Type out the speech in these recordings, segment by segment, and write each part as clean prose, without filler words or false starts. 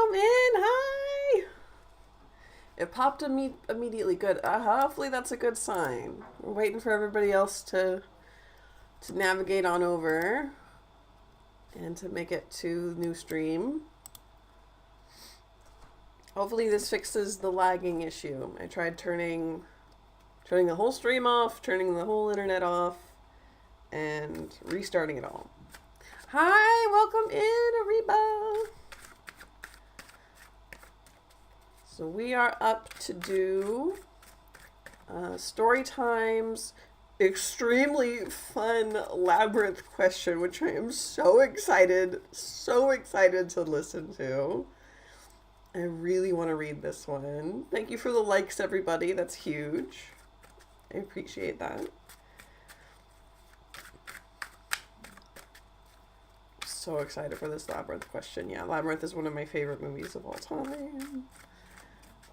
welcome in. Hi. It popped immediately. Good. Hopefully that's a good sign. We're waiting for everybody else to navigate on over and to make it to the new stream. Hopefully this fixes the lagging issue. I tried turning the whole stream off, turning the whole internet off, and restarting it all. Hi, welcome in, Ariba. So we are up to do story time's extremely fun labyrinth question, which I am so excited to listen to. I really want to read this one. Thank you for the likes, everybody. That's huge. I appreciate that. So excited for this Labyrinth question. Yeah, Labyrinth is one of my favorite movies of all time.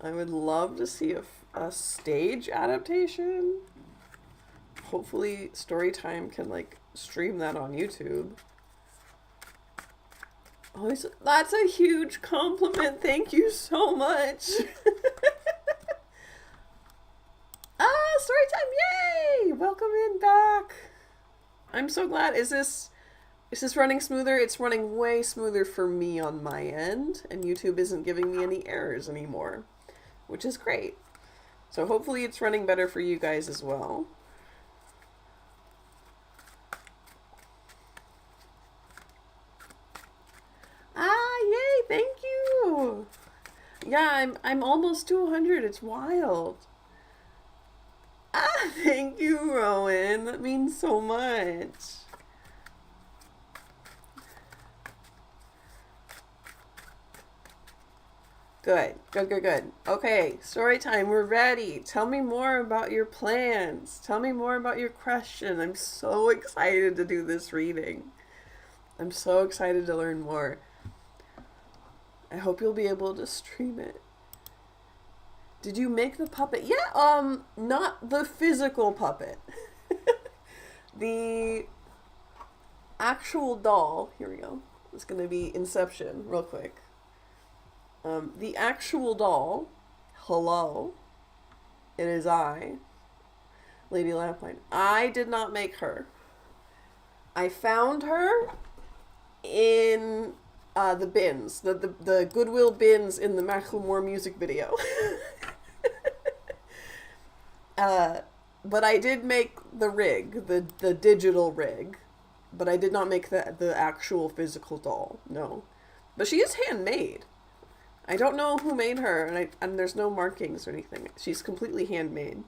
I would love to see a stage adaptation. Hopefully Storytime can like stream that on YouTube. Oh, that's a huge compliment. Thank you so much. Storytime, yay! Welcome in back. I'm so glad. Is this running smoother? It's running way smoother for me on my end, and YouTube isn't giving me any errors anymore, which is great. So hopefully it's running better for you guys as well. Yay, thank you. Yeah, I'm almost to 100. It's wild. Thank you, Rowan. That means so much. Good. Okay, story time. We're ready. Tell me more about your plans. Tell me more about your question. I'm so excited to do this reading. I'm so excited to learn more. I hope you'll be able to stream it. Did you make the puppet? Yeah, not the physical puppet. The actual doll. Here we go. It's gonna be Inception, real quick. The actual doll, hello, it is I, Lady Lapine. I did not make her. I found her in the bins, the Goodwill bins in the Macklemore music video. But I did make the rig, the digital rig, but I did not make the actual physical doll, no. But she is handmade. I don't know who made her, and there's no markings or anything. She's completely handmade.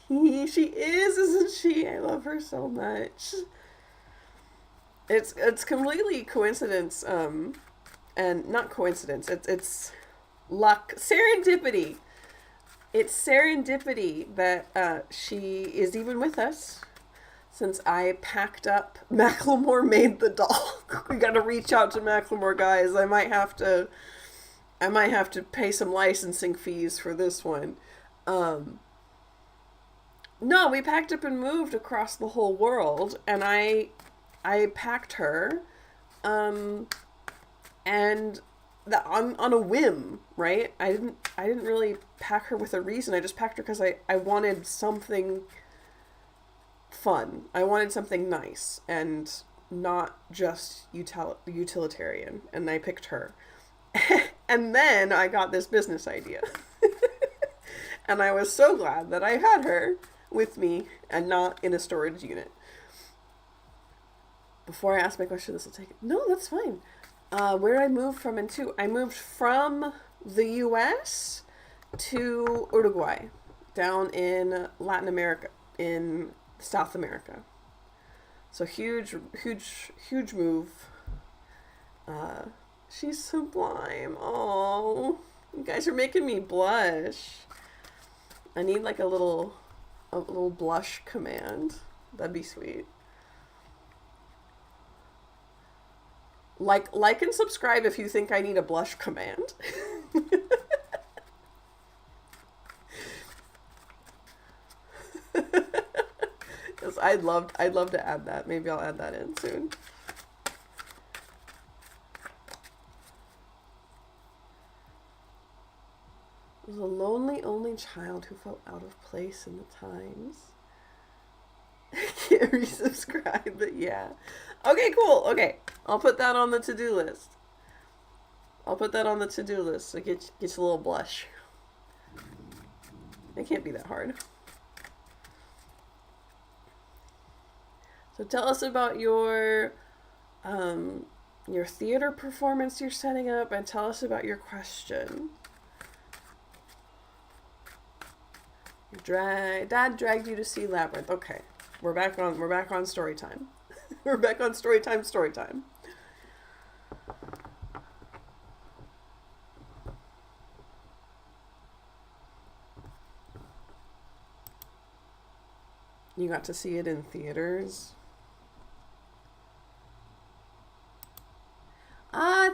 She is, isn't she? I love her so much. It's completely coincidence, and not coincidence. It's luck, serendipity. It's serendipity that she is even with us. Since I packed up, Macklemore made the doll. We gotta reach out to Macklemore, guys. I might have to pay some licensing fees for this one. No, we packed up and moved across the whole world, and I packed her, and on a whim, right? I didn't really pack her with a reason. I just packed her because I wanted something fun. I wanted something nice and not just utilitarian, and I picked her. And then I got this business idea. And I was so glad that I had her with me and not in a storage unit. Before I ask my question, this will take it. No, that's fine. Where did I move from and to? I moved from the US to Uruguay, down in Latin America, in South America. So huge move. She's sublime. Oh, you guys are making me blush. I need like a little blush command. That'd be sweet. Like and subscribe if you think I need a blush command. Because I'd love to add that. Maybe I'll add that in soon. Was a lonely only child who felt out of place in the times. I can't resubscribe, but yeah. Okay, cool. Okay, I'll put that on the to-do list. I'll put that on the to-do list so get a little blush. It can't be that hard. So tell us about your theater performance you're setting up, and tell us about your question. Dad dragged you to see Labyrinth. Okay, we're back on story time. We're back on story time. You got to see it in theaters.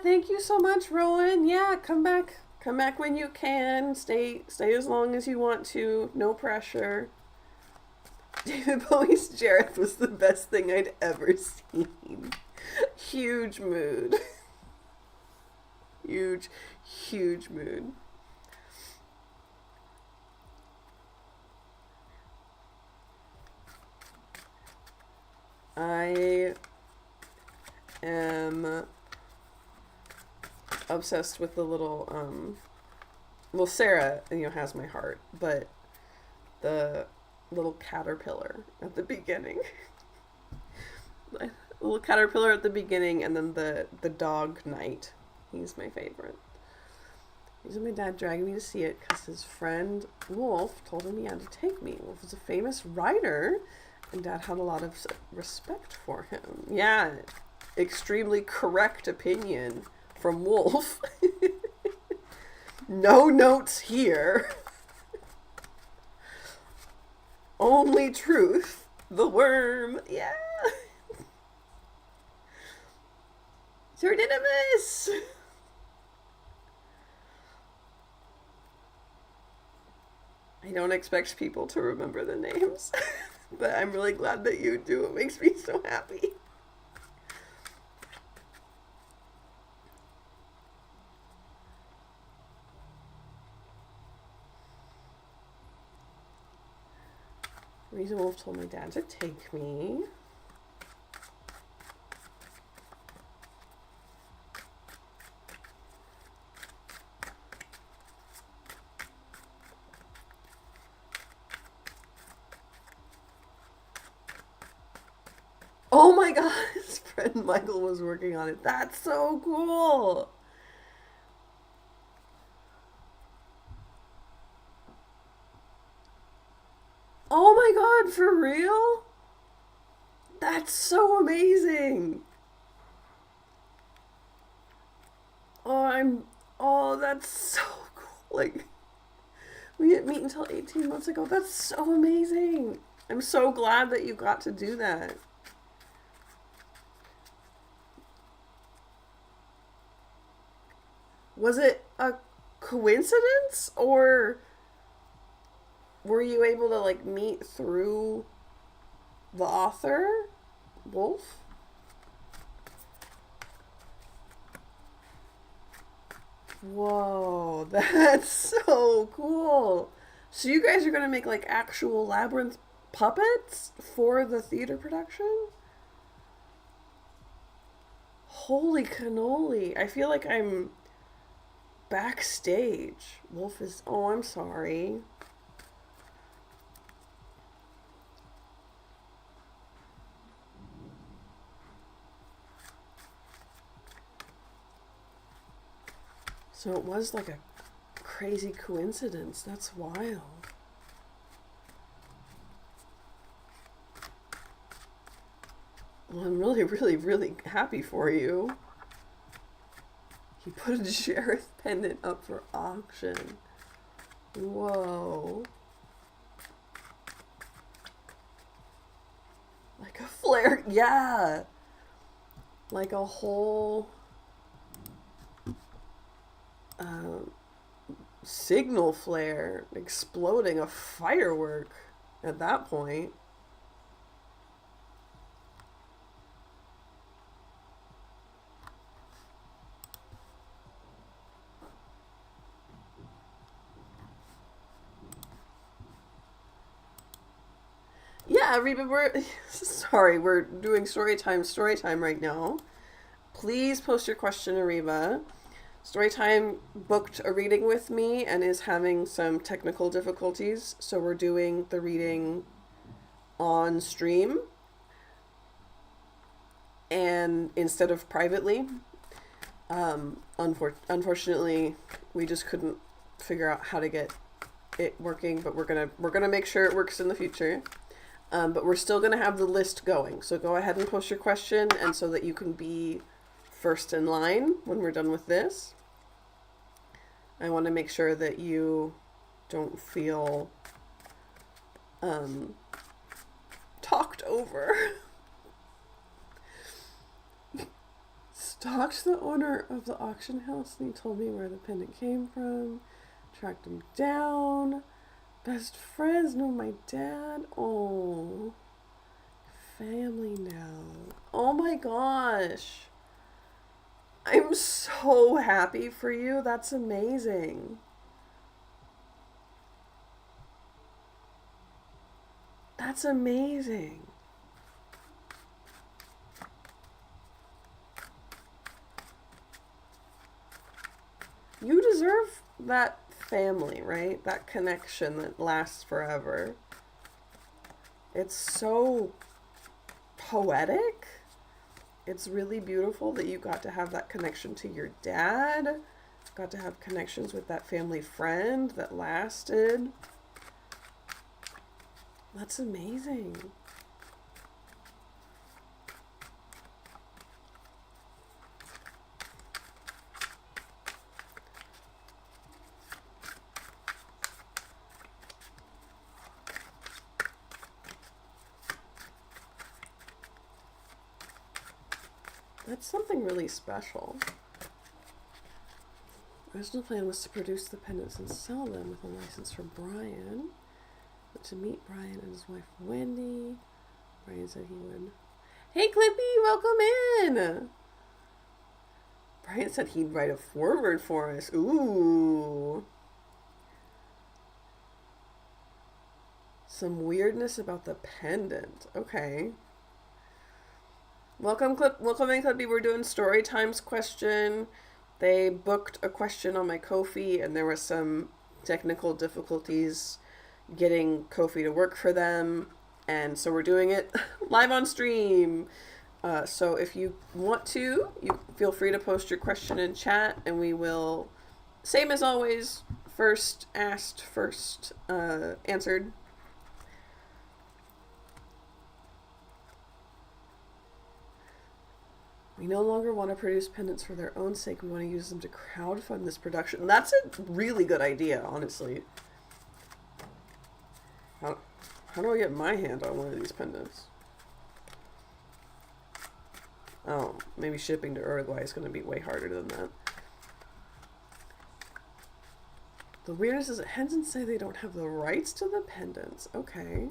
Thank you so much, Rowan. Yeah, come back when you can. Stay as long as you want to. No pressure. David Bowie's Jareth was the best thing I'd ever seen. Huge mood. Huge mood. I am obsessed with the little, well, Sarah, has my heart, but the little caterpillar at the beginning. The little caterpillar at the beginning, and then the dog knight. He's my favorite. Reason my dad dragged me to see it because his friend Wolf told him he had to take me. Wolf was a famous writer, and Dad had a lot of respect for him. Yeah, extremely correct opinion from Wolf. No notes here. Only truth. The worm. Yeah. Pseudonymous. I don't expect people to remember the names, but I'm really glad that you do. It makes me so happy. Reason Wolf told my dad to take me. Oh my god, his friend Michael was working on it. That's so cool. Oh my god, for real? That's so amazing. That's so cool. Like, we didn't meet until 18 months ago. That's so amazing. I'm so glad that you got to do that. Was it a coincidence, or were you able to, like, meet through the author, Wolf? Whoa, that's so cool. So you guys are going to make, like, actual Labyrinth puppets for the theater production? Holy cannoli. I feel like I'm backstage. Wolf is... Oh, I'm sorry. So it was like a crazy coincidence. That's wild. Well, I'm really happy for you. He put a Jareth pendant up for auction. Whoa. Like a flare. Yeah. Like a whole signal flare exploding, a firework at that point. Yeah, Reba, we're sorry, we're doing story time right now. Please post your question, Ariba. Storytime booked a reading with me and is having some technical difficulties, so we're doing the reading on stream and instead of privately. Unfortunately, we just couldn't figure out how to get it working, but we're gonna make sure it works in the future. But we're still gonna have the list going. So go ahead and post your question, and so that you can be first in line when we're done with this. I want to make sure that you don't feel talked over. Stalked the owner of the auction house and he told me where the pendant came from. Tracked him down. Best friends know my dad. Oh. Family now. Oh my gosh. I'm so happy for you. That's amazing. That's amazing. You deserve that family, right? That connection that lasts forever. It's so poetic. It's really beautiful that you got to have that connection to your dad. Got to have connections with that family friend that lasted. That's amazing. That's something really special. The original plan was to produce the pendants and sell them with a license from Brian. But to meet Brian and his wife Wendy, Brian said he would. Hey Clippy, welcome in! Brian said he'd write a foreword for us. Ooh. Some weirdness about the pendant. Okay. Welcome in, Clippy. We're doing story times question. They booked a question on my Ko-fi, and there was some technical difficulties getting Ko-fi to work for them, and so we're doing it live on stream. So if you want to, you feel free to post your question in chat, and we will, same as always, first asked, first answered. We no longer want to produce pendants for their own sake. We want to use them to crowdfund this production. That's a really good idea, honestly. How do I get my hand on one of these pendants? Oh, maybe shipping to Uruguay is going to be way harder than that. The weirdness is that Henson say they don't have the rights to the pendants. Okay.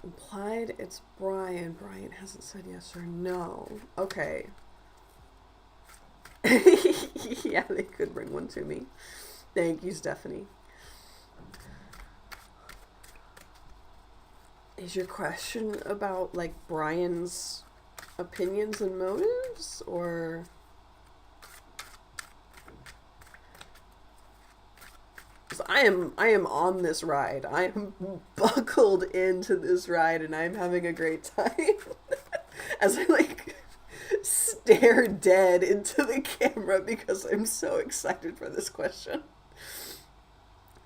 Implied it's Brian. Brian hasn't said yes or no. Okay. Yeah, they could bring one to me. Thank you, Stephanie. Is your question about, like, Brian's opinions and motives, or... I am on this ride. I am buckled into this ride, and I'm having a great time. As I, like, stare dead into the camera because I'm so excited for this question.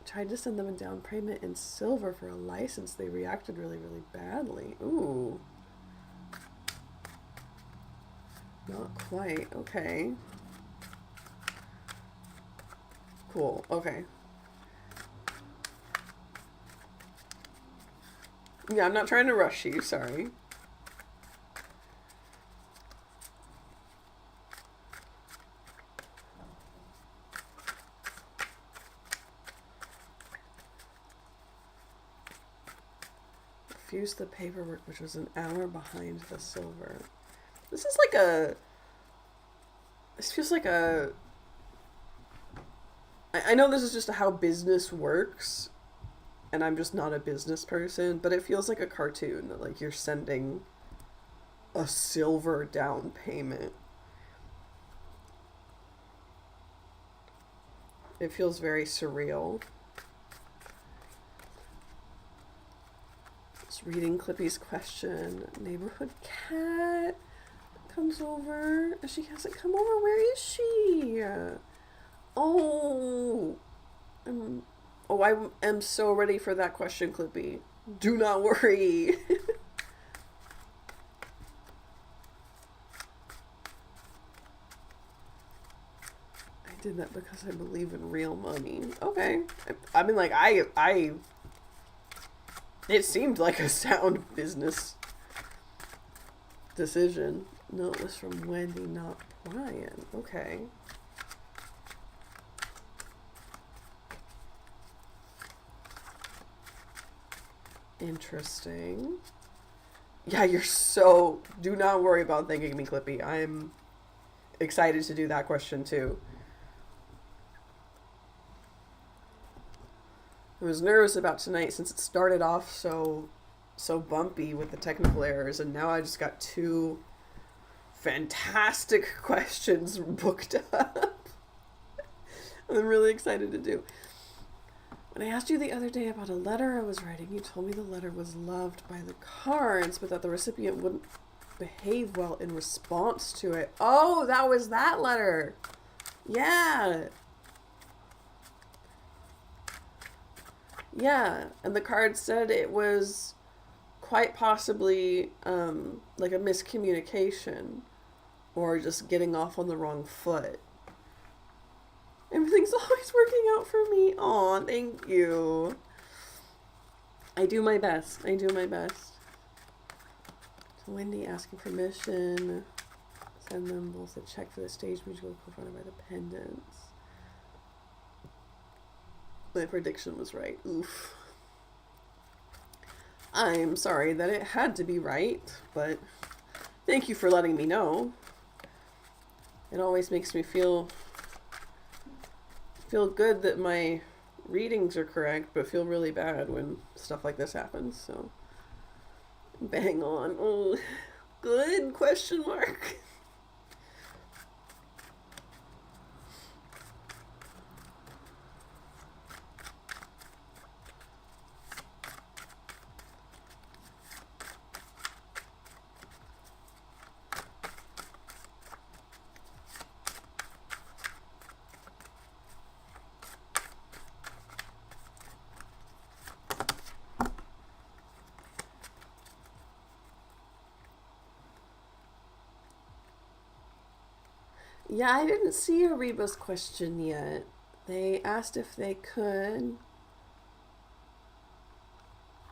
Tried to send them a down payment in silver for a license. They reacted really, really badly. Ooh. Not quite. Okay. Cool. Okay. Yeah, I'm not trying to rush you, sorry. refused the paperwork, which was an hour behind the silver. This is like a... This feels like a... I know this is just how business works, and I'm just not a business person, but it feels like a cartoon that, like, you're sending a silver down payment. It feels very surreal. Just reading Clippy's question. Neighborhood cat comes over. She hasn't come over. Where is she? Oh. I am so ready for that question, Clippy. Do not worry. I did that because I believe in real money. Okay. I mean, like, it seemed like a sound business decision. No, it was from Wendy, not Brian. Okay. Interesting. Yeah, you're so... Do not worry about thanking me, Clippy. I'm excited to do that question, too. I was nervous about tonight since it started off so bumpy with the technical errors, and now I just got 2 fantastic questions booked up. I'm really excited to do. When I asked you the other day about a letter I was writing, you told me the letter was loved by the cards, but that the recipient wouldn't behave well in response to it. Oh, that was that letter. Yeah. Yeah, and the card said it was quite possibly like a miscommunication or just getting off on the wrong foot. Everything's always working out for me. Aw, thank you. I do my best. I do my best. So Wendy asking permission. Send them both a check for the stage musical co-funded by the pendants. My prediction was right. Oof. I'm sorry that it had to be right, but thank you for letting me know. It always makes me feel good that my readings are correct, but feel really bad when stuff like this happens, so bang on. Oh, good question mark. Yeah, I didn't see a Rebus question yet. They asked if they could,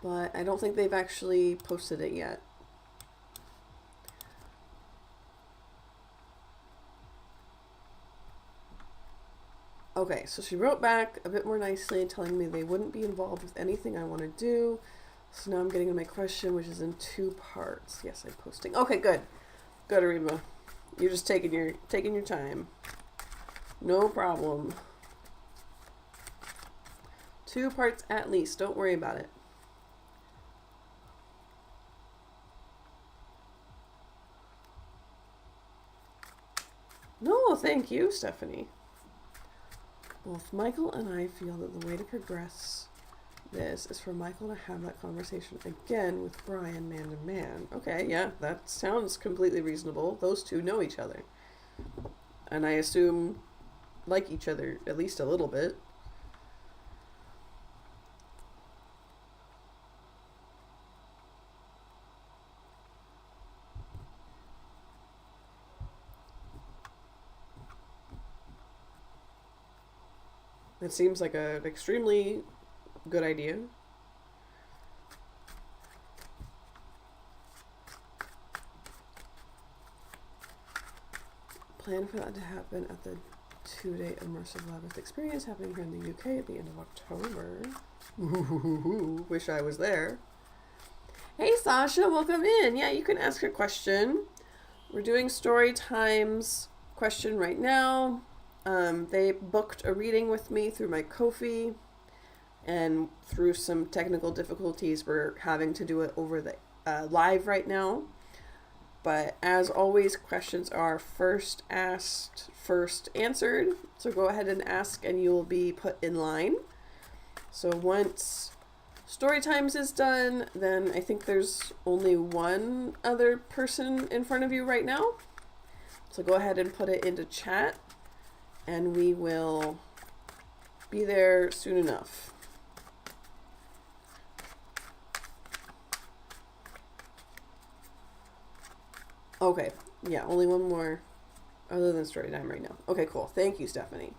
but I don't think they've actually posted it yet. Okay, so she wrote back a bit more nicely, telling me they wouldn't be involved with anything I want to do. So now I'm getting to my question, which is in 2 parts. Yes, I'm posting. Okay, good. Good, Ariba. You're just taking your time. No problem. 2 parts at least. Don't worry about it. No, thank you, Stephanie. Both Michael and I feel that the way to progress this is for Michael to have that conversation again with Brian man to man. Okay, yeah, that sounds completely reasonable. Those 2 know each other. And I assume like each other at least a little bit. It seems like an extremely good idea. Plan for that to happen at the 2-day immersive labyrinth experience happening here in the UK at the end of October. Ooh, wish I was there. Sasha, welcome in. Yeah, you can ask a question. We're doing story times question right now. They booked a reading with me through my Ko-fi, and through some technical difficulties, we're having to do it over the live right now. But as always, questions are first asked, first answered. So go ahead and ask and you will be put in line. So once story times is done, then I think there's only one other person in front of you right now. So go ahead and put it into chat and we will be there soon enough. Okay, yeah, only one more other than story time right now. Okay, cool. Thank you, Stephanie.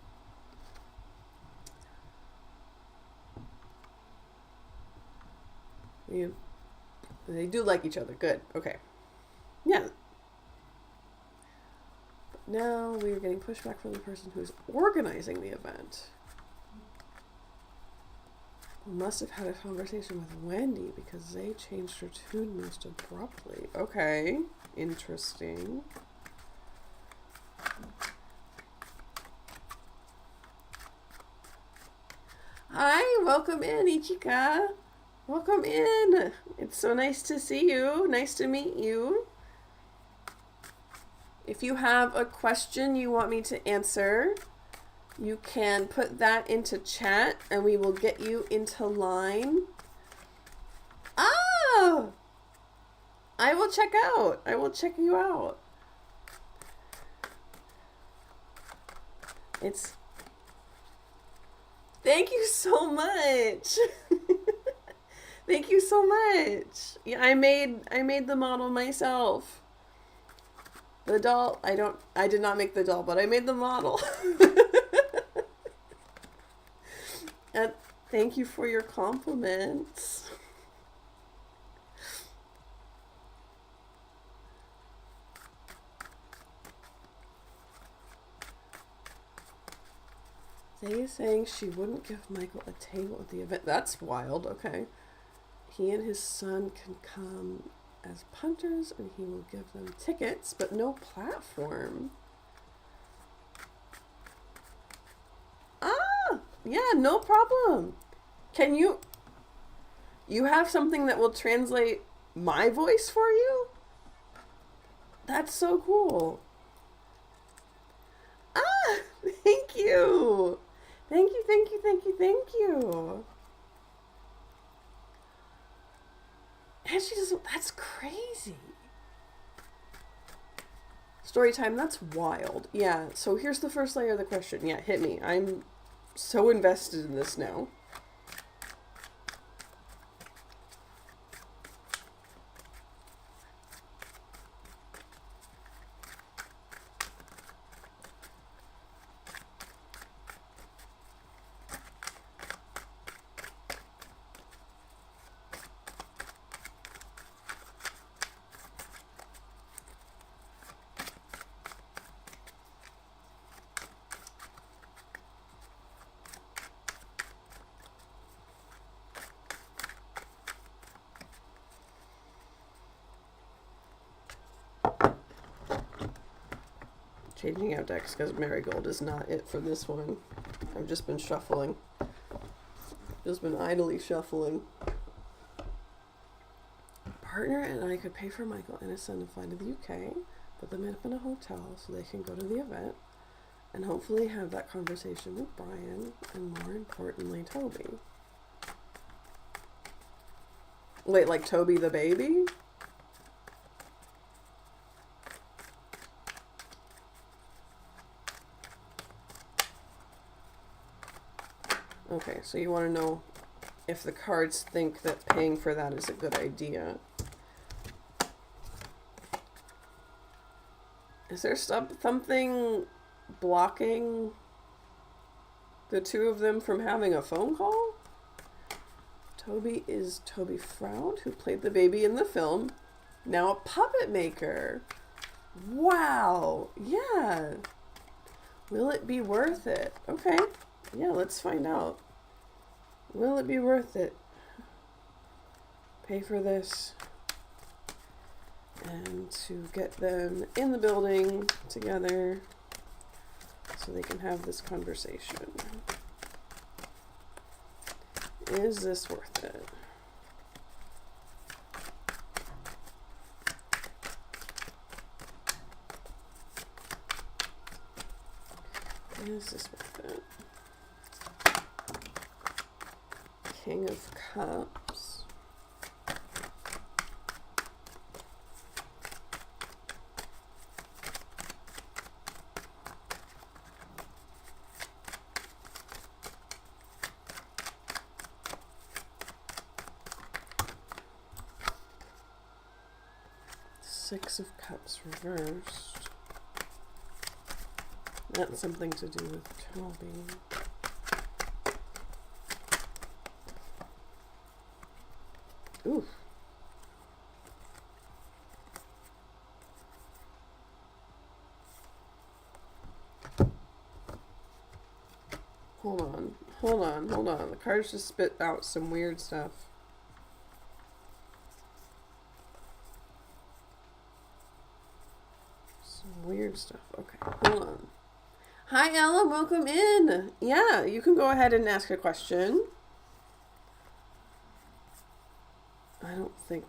They do like each other. Good. Okay. Yeah. But now we're getting pushback from the person who's organizing the event. We must have had a conversation with Wendy because they changed her tune most abruptly. Okay. Interesting. Hi, welcome in, Ichika. Welcome in. It's so nice to see you. Nice to meet you. If you have a question you want me to answer, you can put that into chat and we will get you into line. Oh! I will check out. I will check you out. Thank you so much. Thank you so much. Yeah, I made the model myself. The doll, I did not make the doll, but I made the model. And thank you for your compliments. They saying she wouldn't give Michael a table at the event. That's wild. Okay. He and his son can come as punters and he will give them tickets, but no platform. Ah, yeah, no problem. Can you have something that will translate my voice for you? That's so cool. Ah, thank you. Thank you, thank you, thank you, thank you. And she doesn't, that's crazy. Story time, that's wild. Yeah, so here's the first layer of the question. Yeah, hit me. I'm so invested in this now. Changing out decks because Marigold is not it for this one. I've just been shuffling. Just been idly shuffling. Partner and I could pay for Michael and his son to fly to the UK, put them up in a hotel so they can go to the event, and hopefully have that conversation with Brian and, more importantly, Toby. Wait, like Toby the baby? Okay, so you want to know if the cards think that paying for that is a good idea. Is there something blocking the two of them from having a phone call? Toby is Toby Froud, who played the baby in the film, now a puppet maker. Wow, yeah. Will it be worth it? Okay, yeah, let's find out. Will it be worth it? Pay for this. and to get them in the building together so they can have this conversation. Is this worth it? Is this worth it? King of Cups. Six of Cups reversed. That's something to do with Toby. Ooh. Hold on. The cards just spit out some weird stuff. Weird stuff. Okay, hold on. Hi, Ella. Welcome in. Yeah, you can go ahead and ask a question. I don't think.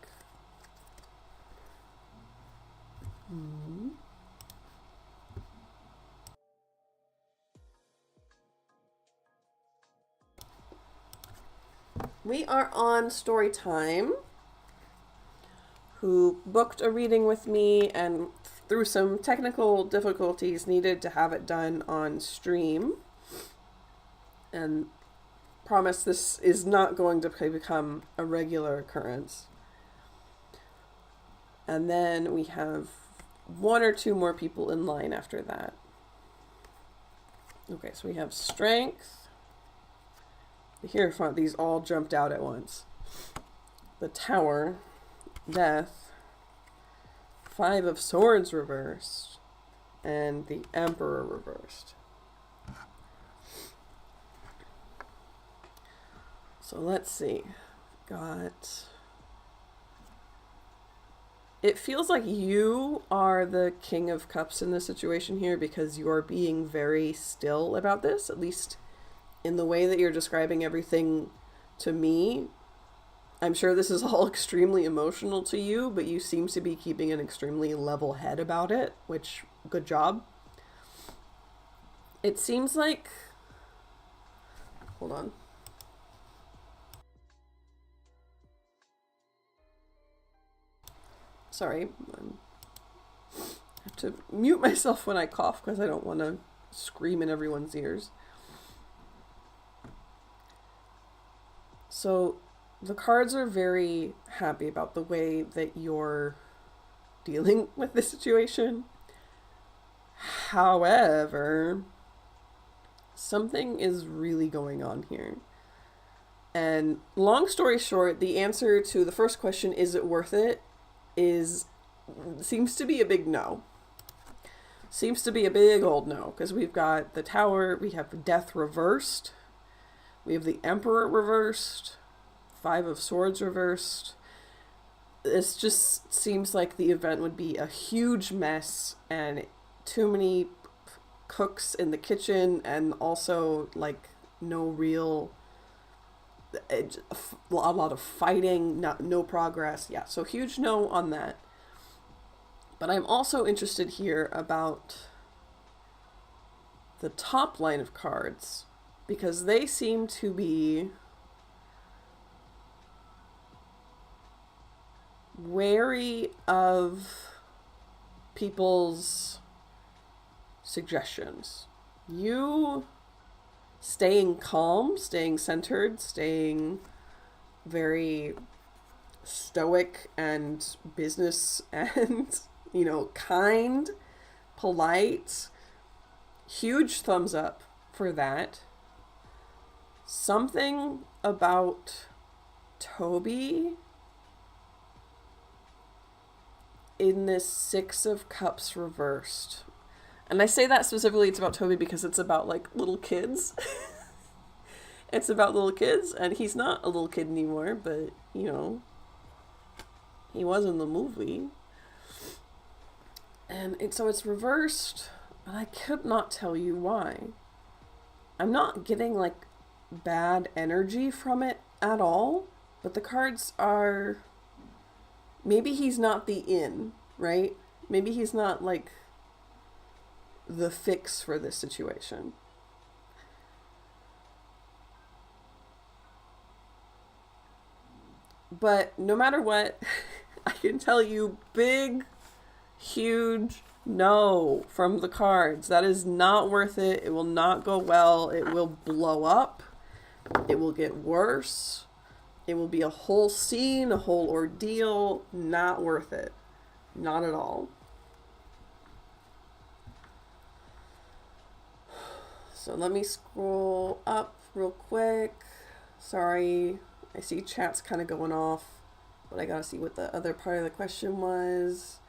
We are on Story Time, who booked a reading with me and through some technical difficulties needed to have it done on stream, and promise this is not going to become a regular occurrence. And then we have one or two more people in line after that. Okay, so we have Strength. Here, these all jumped out at once. The Tower, Death, Five of Swords reversed, and the Emperor reversed. So let's see. It feels like you are the King of Cups in this situation here because you are being very still about this, at least in the way that you're describing everything to me. I'm sure this is all extremely emotional to you, but you seem to be keeping an extremely level head about it, which, good job. It seems like... Hold on. Sorry. I have to mute myself when I cough because I don't want to scream in everyone's ears. So... the cards are very happy about the way that you're dealing with this situation. However, something is really going on here. And long story short, the answer to the first question, is it worth it, seems to be a big no. Seems to be a big old no, because we've got the Tower, we have Death reversed, we have the Emperor reversed, Five of Swords reversed. This just seems like the event would be a huge mess and too many cooks in the kitchen, and also like no real, a lot of fighting, no progress. Yeah, so huge no on that. But I'm also interested here about the top line of cards, because they seem to be wary of people's suggestions. You staying calm, staying centered, staying very stoic and business and, kind, polite. Huge thumbs up for that. Something about Toby in this Six of Cups reversed. And I say that specifically, it's about Toby because it's about, like, little kids. It's about little kids, and he's not a little kid anymore, but, he was in the movie. And so it's reversed, and I could not tell you why. I'm not getting like bad energy from it at all, but the cards are, maybe he's not the in, right? Maybe he's not like the fix for this situation. But no matter what, I can tell you big, huge no from the cards. That is not worth it. It will not go well. It will blow up. It will get worse. It will be a whole scene, a whole ordeal. Not worth it. Not at all. So let me scroll up real quick. Sorry, I see chat's kind of going off, but I gotta see what the other part of the question was.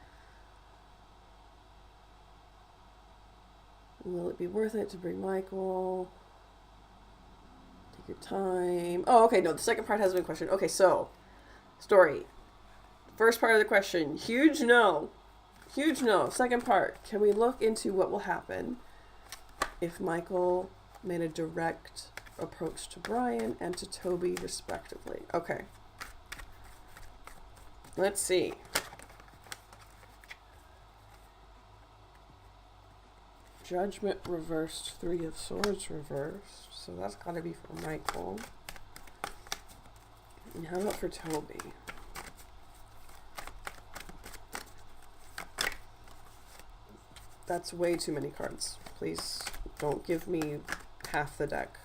Will it be worth it to bring Michael? Take your time. Oh, okay, no, the second part hasn't been questioned. Okay, so, story. First part of the question, huge no. Huge no. Second part, can we look into what will happen if Michael made a direct approach to Brian and to Toby, respectively? Okay. Let's see. Judgment reversed, 3 of Swords reversed, so that's gotta be for Michael. And how about for Toby? That's way too many cards. Please don't give me half the deck.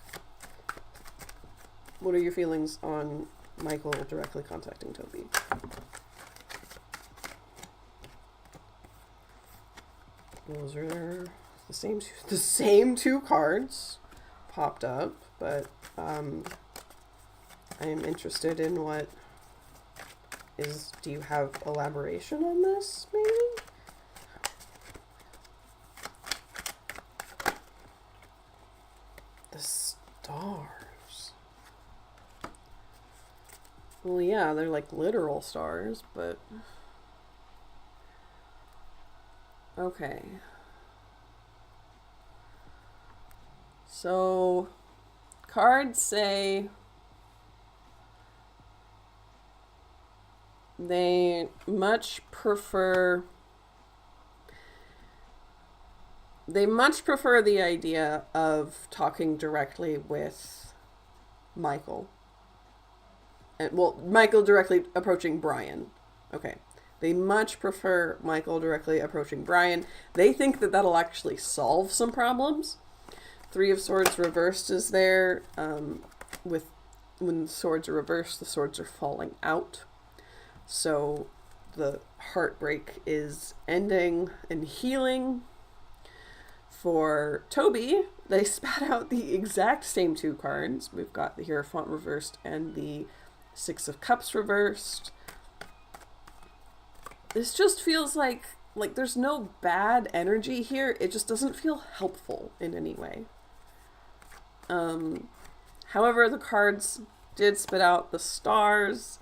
What are your feelings on Michael directly contacting Toby? Those are the same two cards popped up, but I am interested in what is. Do you have elaboration on this, maybe? The stars. Well, yeah, they're like literal stars, but okay. So, cards say they much prefer the idea of talking directly with Michael. And, well, Michael directly approaching Brian. Okay. They much prefer Michael directly approaching Brian. They think that that'll actually solve some problems. 3 of Swords reversed is there. With when the swords are reversed, the swords are falling out. So the heartbreak is ending and healing. For Toby, they spat out the exact same 2 cards. We've got the Hierophant reversed and the 6 of Cups reversed. This just feels like there's no bad energy here. It just doesn't feel helpful in any way. However, the cards did spit out the stars,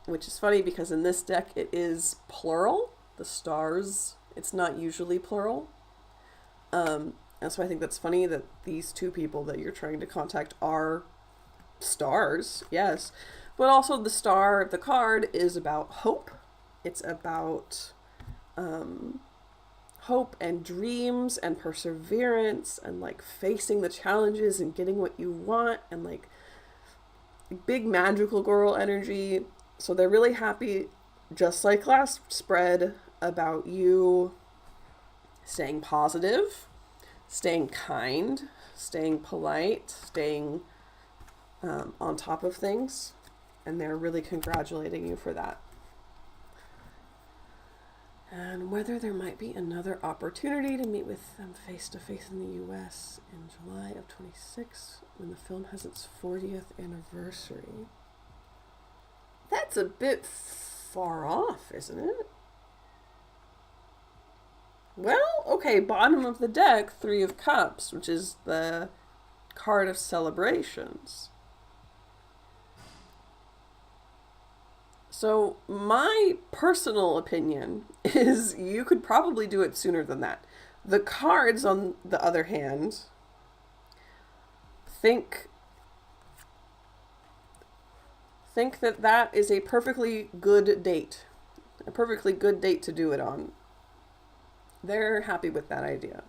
which is funny because in this deck it is plural. The stars, it's not usually plural. And so I think that's funny that these 2 people that you're trying to contact are stars, yes. But also the star of the card is about hope. It's about hope and dreams and perseverance and like facing the challenges and getting what you want and like big magical girl energy. So they're really happy, just like last spread, about you staying positive, staying kind, staying polite, staying on top of things. And they're really congratulating you for that. And whether there might be another opportunity to meet with them face-to-face in the U.S. in July of 26 when the film has its 40th anniversary. That's a bit far off, isn't it? Well, okay, bottom of the deck, 3 of Cups, which is the card of celebrations. So my personal opinion is you could probably do it sooner than that. The cards, on the other hand, think that that is a perfectly good date. A perfectly good date to do it on. They're happy with that idea.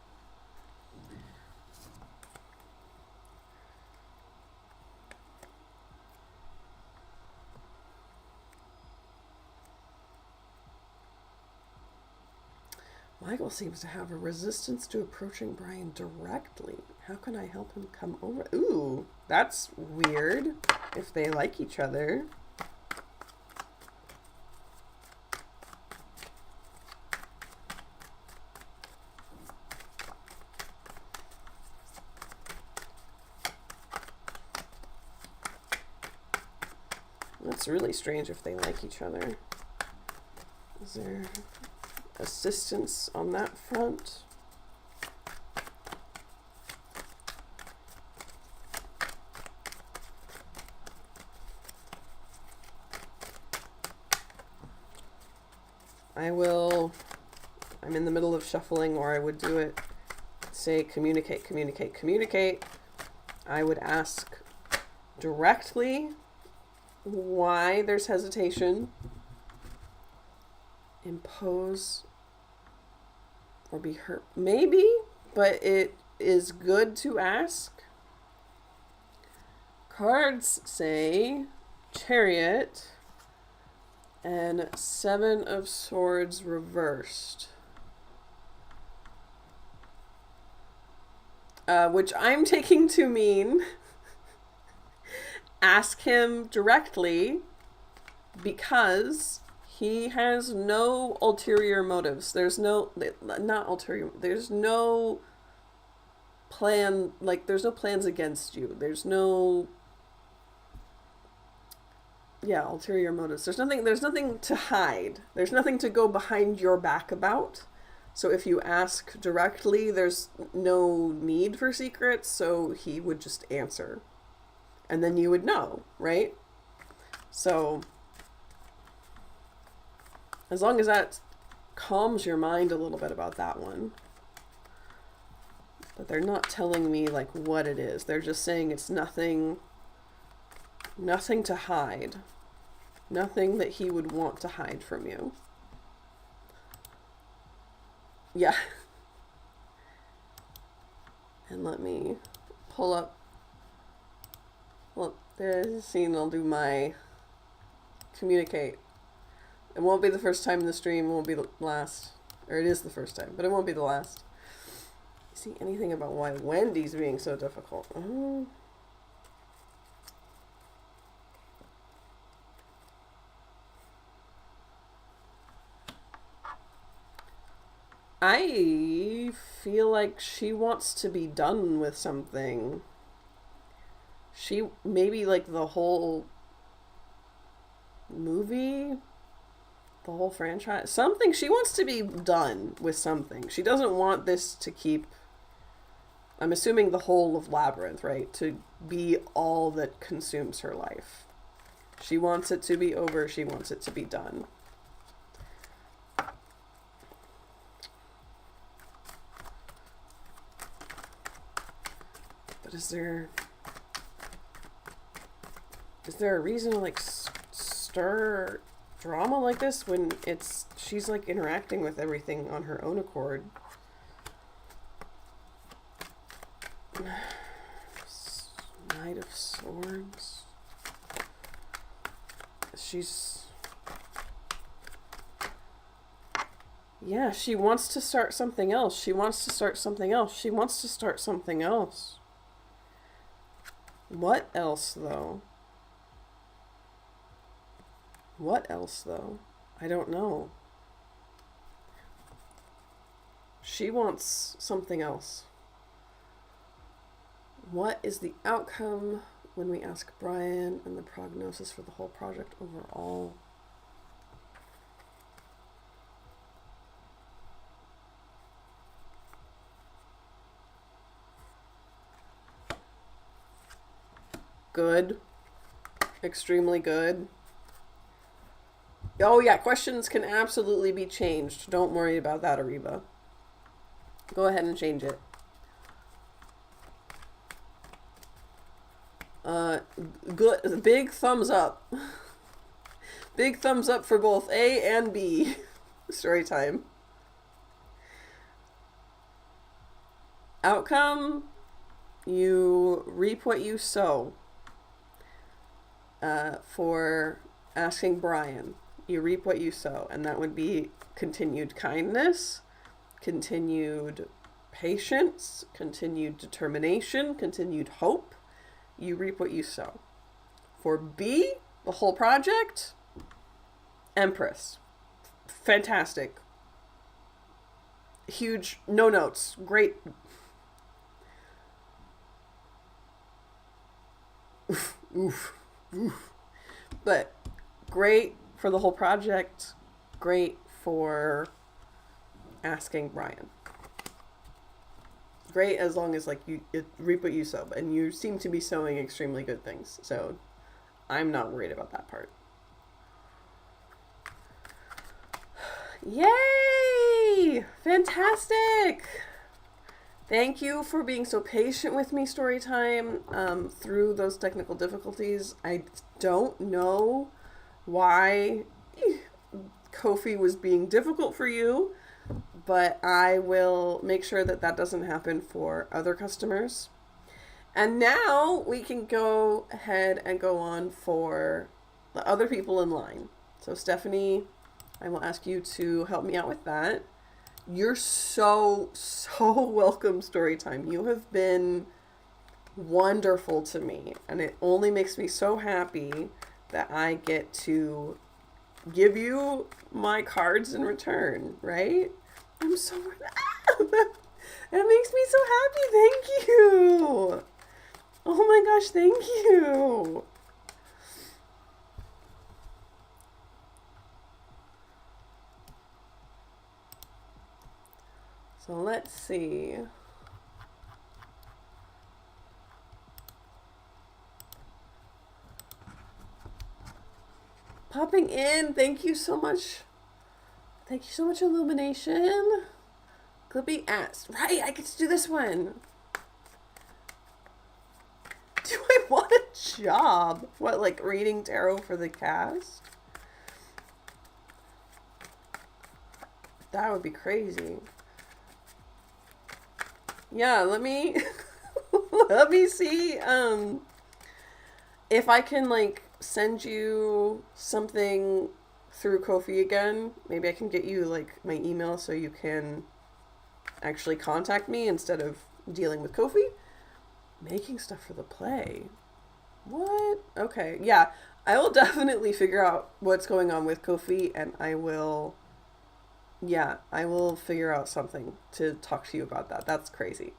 Michael seems to have a resistance to approaching Brian directly. How can I help him come over? Ooh, that's weird if they like each other. That's really strange if they like each other. Is there assistance on that front? I'm in the middle of shuffling, or I would do it, say communicate, communicate, communicate. I would ask directly why there's hesitation. Impose or be hurt. Maybe, but it is good to ask. Cards say Chariot and Seven of Swords reversed. Which I'm taking to mean ask him directly, because he has no ulterior motives. There's no, not ulterior, there's no plan, like there's no plans against you. There's no, yeah, ulterior motives. There's nothing to hide. There's nothing to go behind your back about. So if you ask directly, there's no need for secrets, so he would just answer. And then you would know, right? So as long as that calms your mind a little bit about that one. But they're not telling me like what it is. They're just saying it's nothing to hide. Nothing that he would want to hide from you. Yeah. And let me pull up. Well, there's a scene. I'll do my communicate. It won't be the first time in the stream. It won't be the last. Or it is the first time, but it won't be the last. See anything about why Wendy's being so difficult? I feel like she wants to be done with something. She, maybe like the whole movie, the whole franchise, something. She wants to be done with something. She doesn't want this to keep, I'm assuming the whole of Labyrinth, right? To be all that consumes her life. She wants it to be over. She wants it to be done. But is there a reason to like stir drama like this when she's like interacting with everything on her own accord? Knight of Swords. Yeah, she wants to start something else. She wants to start something else. She wants to start something else. What else, though? What else, though? I don't know. She wants something else. What is the outcome when we ask Brian, and the prognosis for the whole project overall? Good. Extremely good. Oh yeah, questions can absolutely be changed. Don't worry about that, Ariba. Go ahead and change it. Good. Big thumbs up. Big thumbs up for both A and B. Story time. Outcome, you reap what you sow. For asking Brian, you reap what you sow, and that would be continued kindness, continued patience, continued determination, continued hope. You reap what you sow. For B, the whole project, Empress. Fantastic. Huge, no notes. Great. Oof. But great for the whole project. Great for asking Brian. Great as long as like you reap what you sow, and you seem to be sowing extremely good things. So I'm not worried about that part. Yay! Fantastic! Thank you for being so patient with me, Storytime, through those technical difficulties. I don't know why Ko-fi was being difficult for you, but I will make sure that that doesn't happen for other customers. And now we can go ahead and go on for the other people in line. So Stephanie, I will ask you to help me out with that. You're so welcome, Storytime. You have been wonderful to me, and it only makes me so happy that I get to give you my cards in return, right? I'm so... that makes me so happy. Thank you. Oh my gosh, thank you. So let's see. Popping in. Thank you so much. Thank you so much, Illumination. Clippy asked. Right, I get to do this one. Do I want a job? What, like reading tarot for the cast? That would be crazy. Yeah, let me let me see if I can like send you something through Ko-fi again. Maybe I can get you like my email so you can actually contact me instead of dealing with Ko-fi. Making stuff for the play. What? Okay, yeah. I will definitely figure out what's going on with Ko-fi, and I will figure out something to talk to you about that. That's crazy.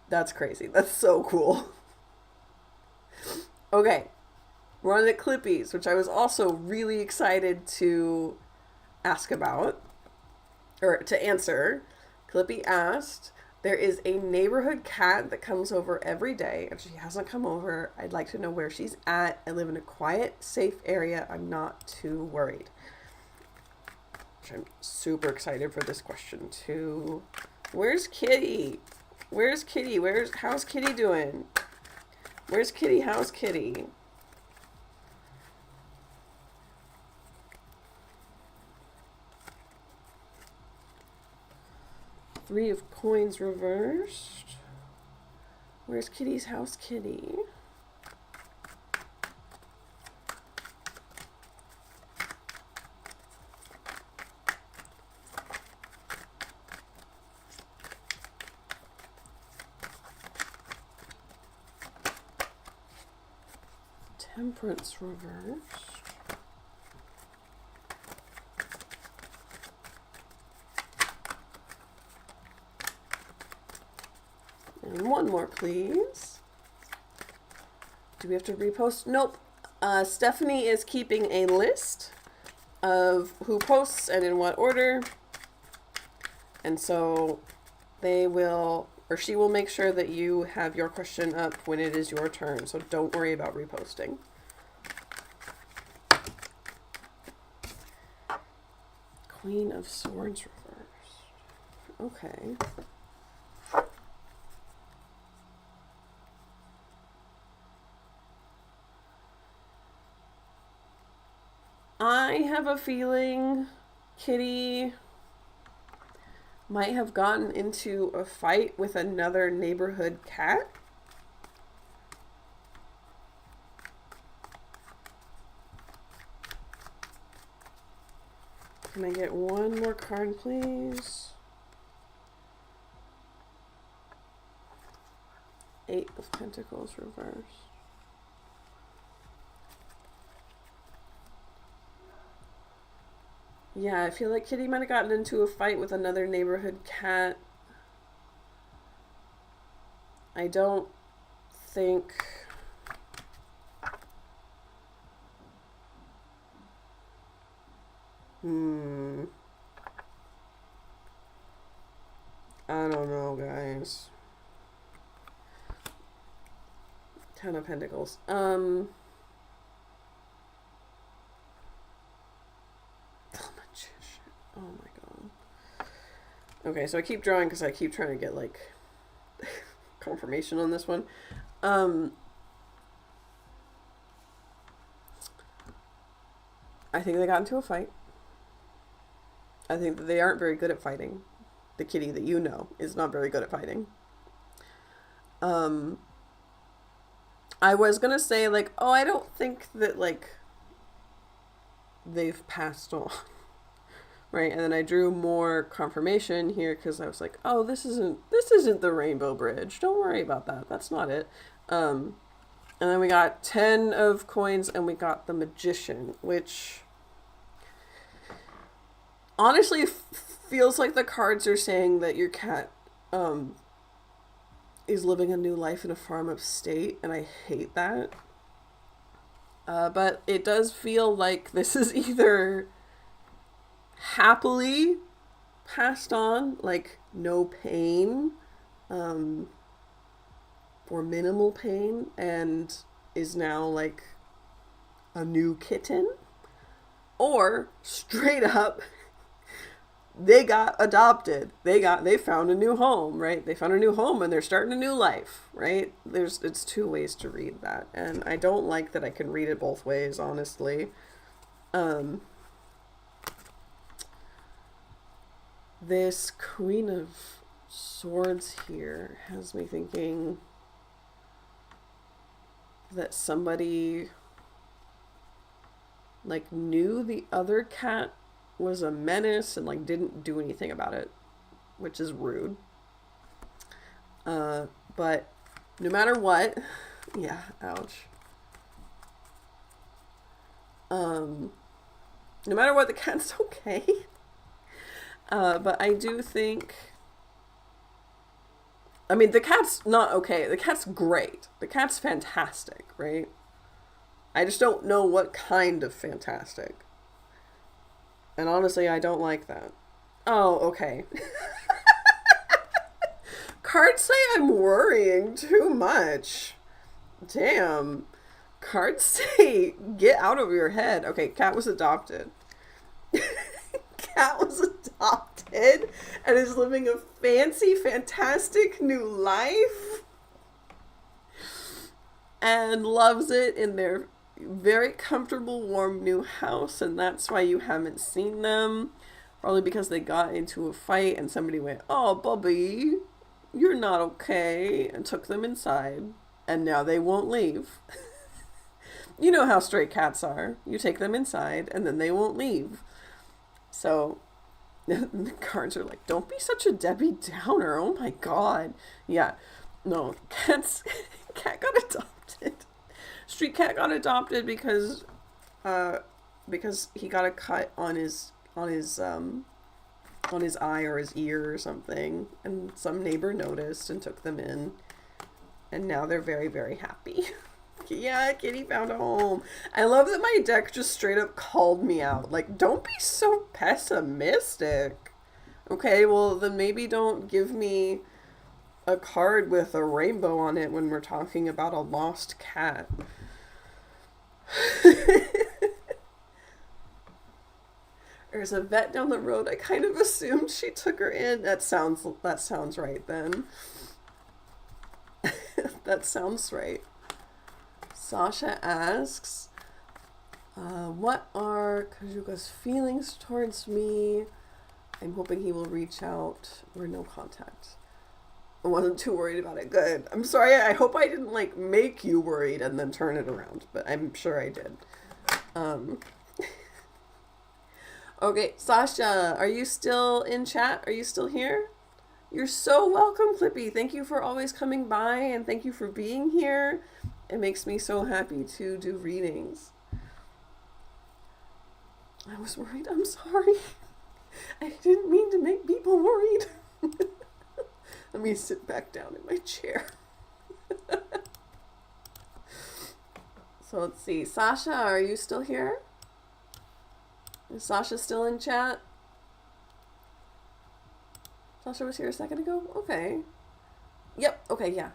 That's crazy. That's so cool. Okay. We're on the Clippies, which I was also really excited to ask about, or to answer. Clippy asked, there is a neighborhood cat that comes over every day, and she hasn't come over. I'd like to know where she's at. I live in a quiet, safe area. I'm not too worried. I'm super excited for this question too. Where's Kitty? Where's Kitty? How's Kitty doing? Where's Kitty? How's Kitty? Three of coins reversed. Where's Kitty's house, Kitty? Temperance reversed. And one more, please. Do we have to repost? Nope. Stephanie is keeping a list of who posts and in what order. And so they will, or she will make sure that you have your question up when it is your turn. So don't worry about reposting. Queen of Swords reversed. Okay. I have a feeling Kitty might have gotten into a fight with another neighborhood cat. Can I get one more card, please? Eight of Pentacles reversed. Yeah, I feel like Kitty might have gotten into a fight with another neighborhood cat. I don't think... I don't know, guys. Ten of Pentacles. Oh, my god. Okay, so I keep drawing because I keep trying to get, like, confirmation on this one. I think they got into a fight. I think that they aren't very good at fighting. The Kitty that you know is not very good at fighting. I was gonna say, like, oh, I don't think that, like, they've passed on. Right? And then I drew more confirmation here because I was like, oh, this isn't the Rainbow Bridge. Don't worry about that. That's not it. And then we got 10 of coins and we got the Magician, which honestly feels like the cards are saying that your cat is living a new life in a farm upstate, and I hate that. But it does feel like this is either happily passed on, like no pain, or minimal pain, and is now like a new kitten, or straight up they got adopted. They found a new home, right? They found a new home and they're starting a new life, right? It's two ways to read that. And I don't like that I can read it both ways, honestly. This Queen of Swords here has me thinking that somebody like knew the other cat was a menace and like didn't do anything about it, which is rude. But no matter what, yeah, ouch. No matter what, the cat's okay. But I do think, I mean, the cat's not okay. The cat's great. The cat's fantastic, right? I just don't know what kind of fantastic. And honestly, I don't like that. Oh, okay. Cards say I'm worrying too much. Damn. Cards say get out of your head. Okay, cat was adopted. Cat was adopted and is living a fancy, fantastic new life. And loves it in their very comfortable, warm new house, and that's why you haven't seen them. Probably because they got into a fight and somebody went, oh, Bubby, you're not okay, and took them inside, and now they won't leave. You know how stray cats are. You take them inside and then they won't leave. So the cards are like, don't be such a Debbie Downer. Oh my god. Yeah. No, cat got adopted. Street cat got adopted because he got a cut on his eye or his ear or something, and some neighbor noticed and took them in, and now they're very, very happy. Yeah, Kitty found a home. I love that my deck just straight up called me out. Like, don't be so pessimistic. Okay, well then maybe don't give me a card with a rainbow on it when we're talking about a lost cat. There's a vet down the road. I kind of assumed she took her in. That sounds right then. That sounds right. Sasha asks, what are Kajuga's feelings towards me? I'm hoping he will reach out. We're no contact. I wasn't too worried about it. Good. I'm sorry. I hope I didn't like make you worried and then turn it around, but I'm sure I did. Okay, Sasha, are you still in chat? Are you still here? You're so welcome, Clippy. Thank you for always coming by and thank you for being here. It makes me so happy to do readings. I was worried. I'm sorry. I didn't mean to make people worried. Let me sit back down in my chair. So let's see. Sasha, are you still here? Is Sasha still in chat? Sasha was here a second ago? Okay. Yep. Okay, yeah.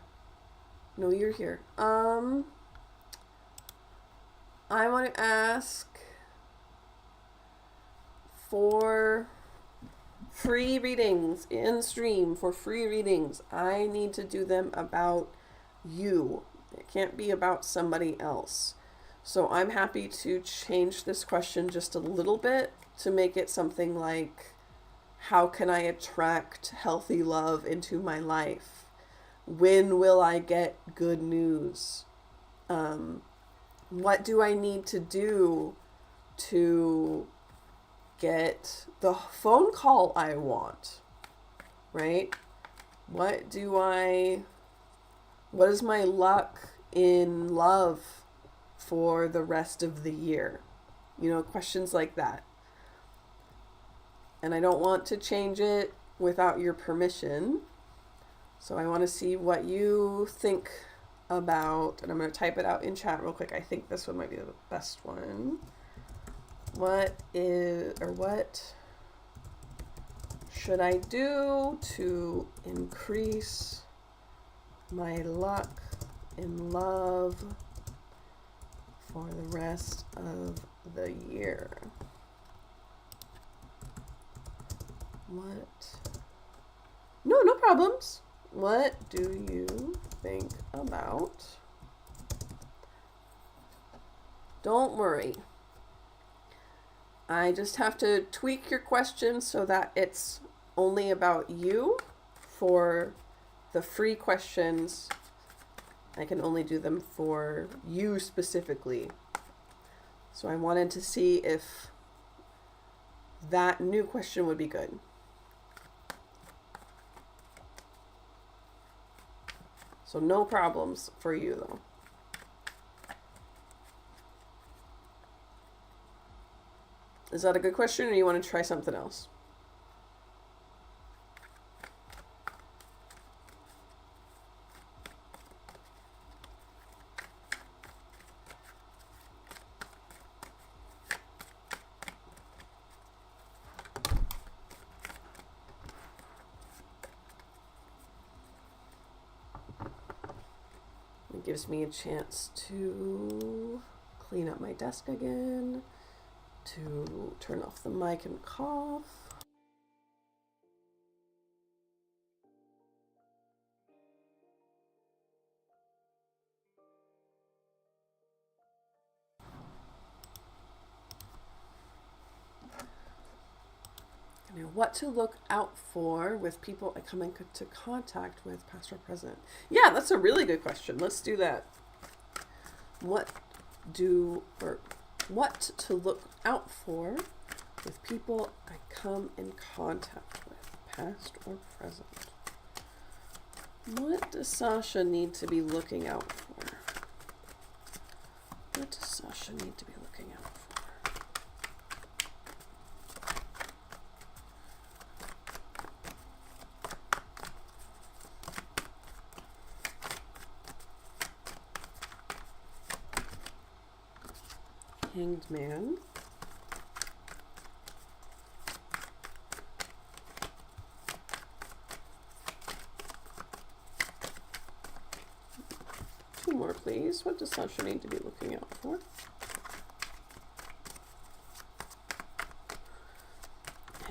No, you're here. I want to ask for free readings in stream. For free readings, I need to do them about you. It can't be about somebody else. So I'm happy to change this question just a little bit to make it something like, how can I attract healthy love into my life? When will I get good news? What do I need to do to get the phone call I want? Right? What is my luck in love for the rest of the year? You know, questions like that. And I don't want to change it without your permission. So I want to see what you think about, and I'm going to type it out in chat real quick. I think this one might be the best one. What should I do to increase my luck in love for the rest of the year? No problems. What do you think about? Don't worry. I just have to tweak your question so that it's only about you. For the free questions, I can only do them for you specifically. So I wanted to see if that new question would be good. So no problems for you though. Is that a good question, or you want to try something else? It gives me a chance to clean up my desk again, to turn off the mic and cough. You know, what to look out for with people I come into contact with, past or present. Yeah, that's a really good question. Let's do that. What to look out for with people I come in contact with, past or present. What does Sasha need to be looking out for? What does Sasha need to be looking out for? Hanged Man. Two more, please. What does Sasha need to be looking out for?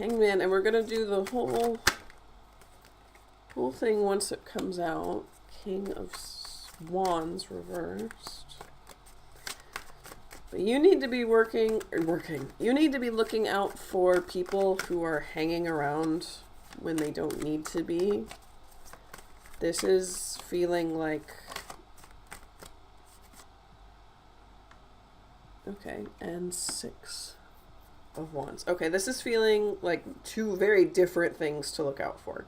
Hangman, and we're gonna do the whole thing once it comes out. King of Wands reversed. But you need to be you need to be looking out for people who are hanging around when they don't need to be. This is feeling like... Okay, and 6 of Wands. Okay, this is feeling like two very different things to look out for.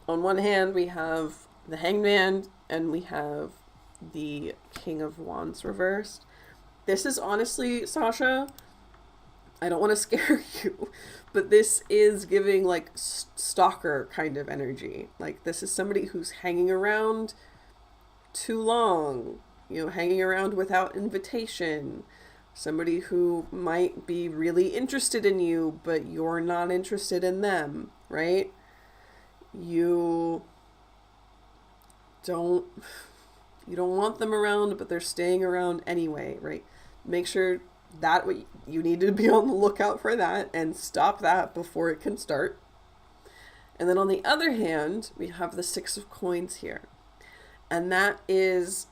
On one hand, we have the Hangman, and we have the King of Wands reversed. This is honestly, Sasha, I don't want to scare you, but this is giving like stalker kind of energy. Like this is somebody who's hanging around too long, you know, hanging around without invitation. Somebody who might be really interested in you, but you're not interested in them, right? You don't want them around, but they're staying around anyway, right? Make sure that you need to be on the lookout for that and stop that before it can start. And then on the other hand, we have the 6 of Coins here. And that is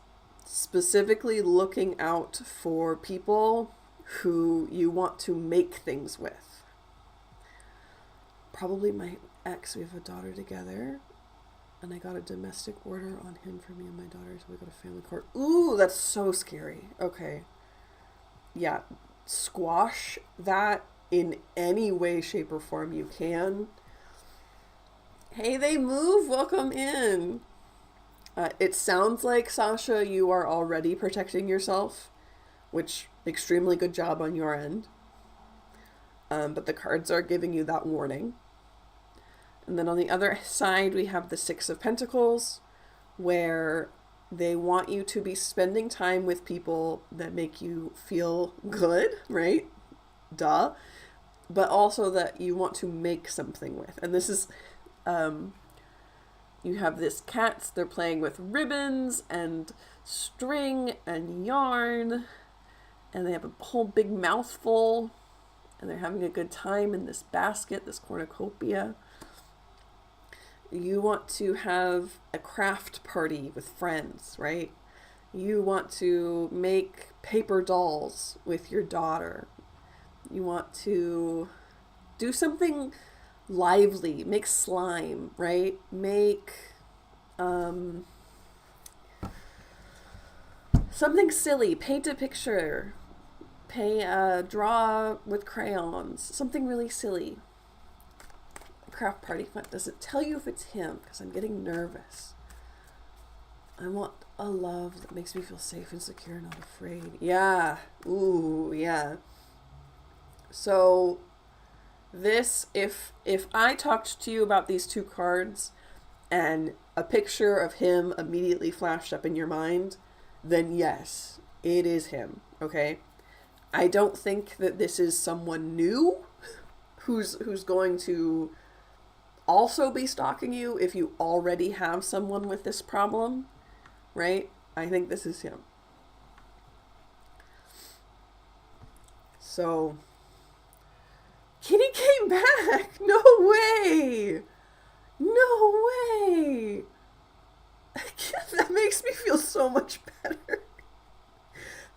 specifically looking out for people who you want to make things with. Probably my ex. We have a daughter together. And I got a domestic order on him for me and my daughter, so we got a family court. Ooh, that's so scary. Okay. Yeah, squash that in any way, shape, or form you can. Hey, they move. Welcome in. It sounds like, Sasha, you are already protecting yourself, which, extremely good job on your end. But the cards are giving you that warning. And then on the other side, we have the 6 of Pentacles, where they want you to be spending time with people that make you feel good, right? Duh. But also that you want to make something with. And this is, you have this cats, they're playing with ribbons and string and yarn. And they have a whole big mouthful. And they're having a good time in this basket, this cornucopia. You want to have a craft party with friends, right? You want to make paper dolls with your daughter. You want to do something lively, make slime, right? Make something silly, paint a picture, draw with crayons, something really silly. Craft party fun. Does it tell you if it's him? Because I'm getting nervous. I want a love that makes me feel safe and secure, not afraid. Yeah. Ooh, yeah. So this, if I talked to you about these two cards and a picture of him immediately flashed up in your mind, then yes, it is him, okay? I don't think that this is someone new who's going to also be stalking you if you already have someone with this problem, right? I think this is him. So, Kitty came back! No way! No way! That makes me feel so much better.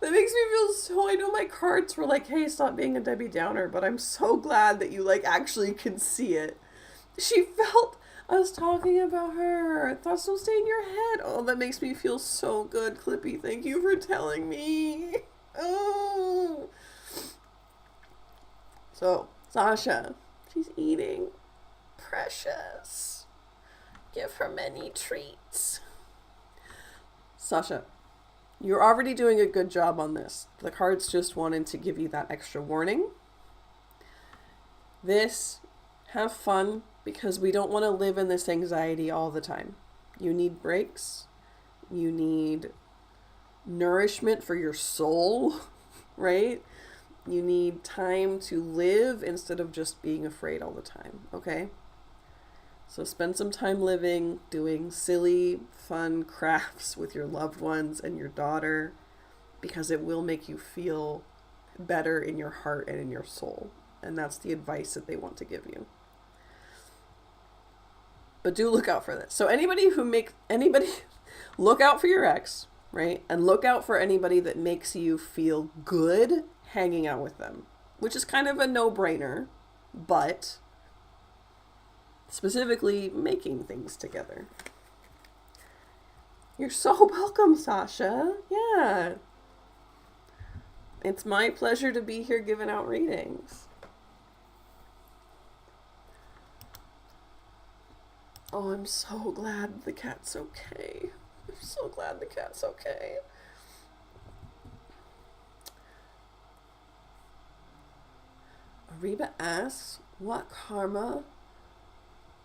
That makes me feel so... I know my cards were like, hey, stop being a Debbie Downer, but I'm so glad that you, like, actually can see it. She felt us talking about her. Thoughts don't stay in your head. Oh, that makes me feel so good, Clippy. Thank you for telling me. Oh. So, Sasha, she's eating. Precious. Give her many treats. Sasha, you're already doing a good job on this. The cards just wanted to give you that extra warning. Have fun. Because we don't want to live in this anxiety all the time. You need breaks. You need nourishment for your soul, right? You need time to live instead of just being afraid all the time, okay? So spend some time living, doing silly, fun crafts with your loved ones and your daughter, because it will make you feel better in your heart and in your soul, And that's the advice that they want to give you. But do look out for this. So anybody, look out for your ex, right? And look out for anybody that makes you feel good hanging out with them, which is kind of a no-brainer, but specifically making things together. You're so welcome, Sasha. Yeah. It's my pleasure to be here giving out readings. Oh, I'm so glad the cat's okay. I'm so glad the cat's okay. Ariba asks, what karma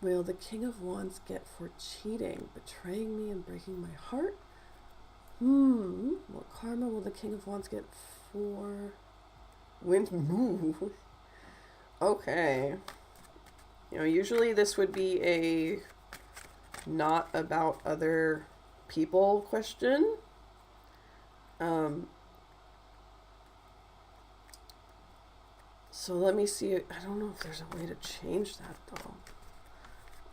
will the King of Wands get for cheating, betraying me, and breaking my heart? What karma will the King of Wands get for Okay. Usually this would be a not about other people question. So let me see. I don't know if there's a way to change that though.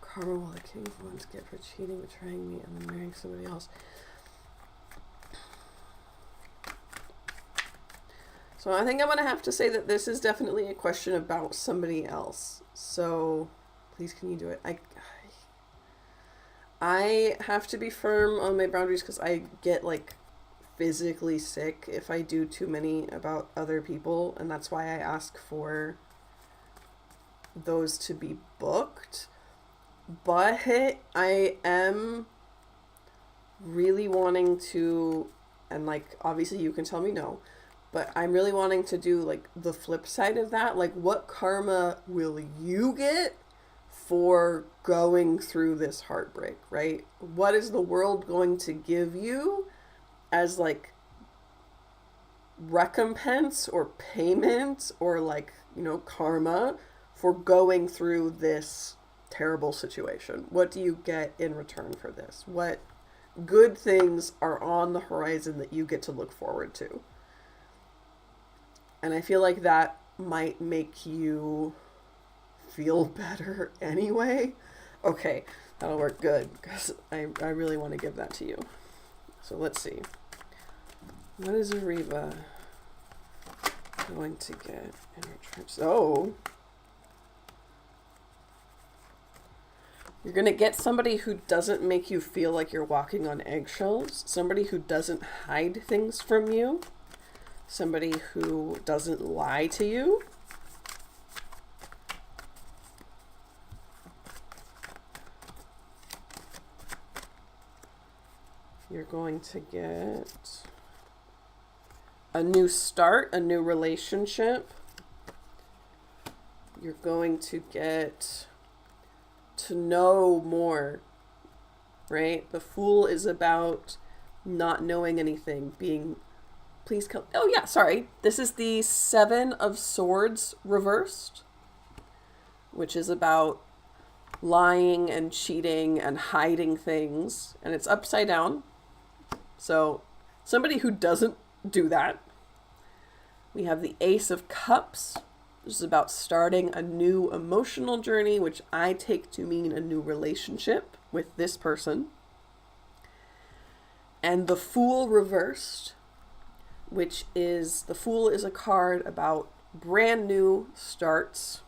Karma will the King of Wands get for cheating, betraying me, and then marrying somebody else. So I think I'm going to have to say that this is definitely a question about somebody else. So please, can you do it? I have to be firm on my boundaries because I get like physically sick if I do too many about other people. And that's why I ask for those to be booked. But I am really wanting to, and like obviously you can tell me no, but I'm really wanting to do like the flip side of that. Like, what karma will you get for going through this heartbreak, right? What is the world going to give you as like recompense or payment or like, karma for going through this terrible situation? What do you get in return for this? What good things are on the horizon that you get to look forward to? And I feel like that might make you feel better anyway. Okay, that'll work good because I really want to give that to you. So let's see. What is Ariba going to get in return? So you're going to get somebody who doesn't make you feel like you're walking on eggshells. Somebody who doesn't hide things from you. Somebody who doesn't lie to you. You're going to get a new start, a new relationship. You're going to get to know more, right? The Fool is about not knowing anything, being... Please come. Oh yeah, sorry. This is the Seven of Swords reversed, which is about lying and cheating and hiding things, and it's upside down. So somebody who doesn't do that. We have the Ace of Cups, which is about starting a new emotional journey, which I take to mean a new relationship with this person. And the Fool reversed, which is, the Fool is a card about brand new starts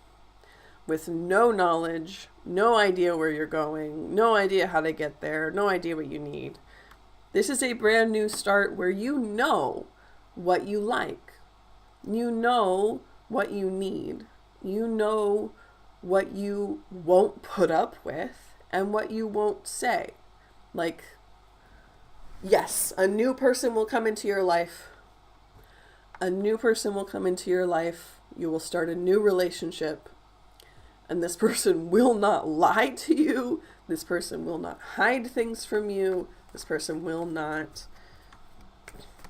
with no knowledge, no idea where you're going, no idea how to get there, no idea what you need. This is a brand new start where you know what you like. You know what you need. You know what you won't put up with and what you won't say. Like, yes, a new person will come into your life. A new person will come into your life. You will start a new relationship. And this person will not lie to you. This person will not hide things from you. This person will not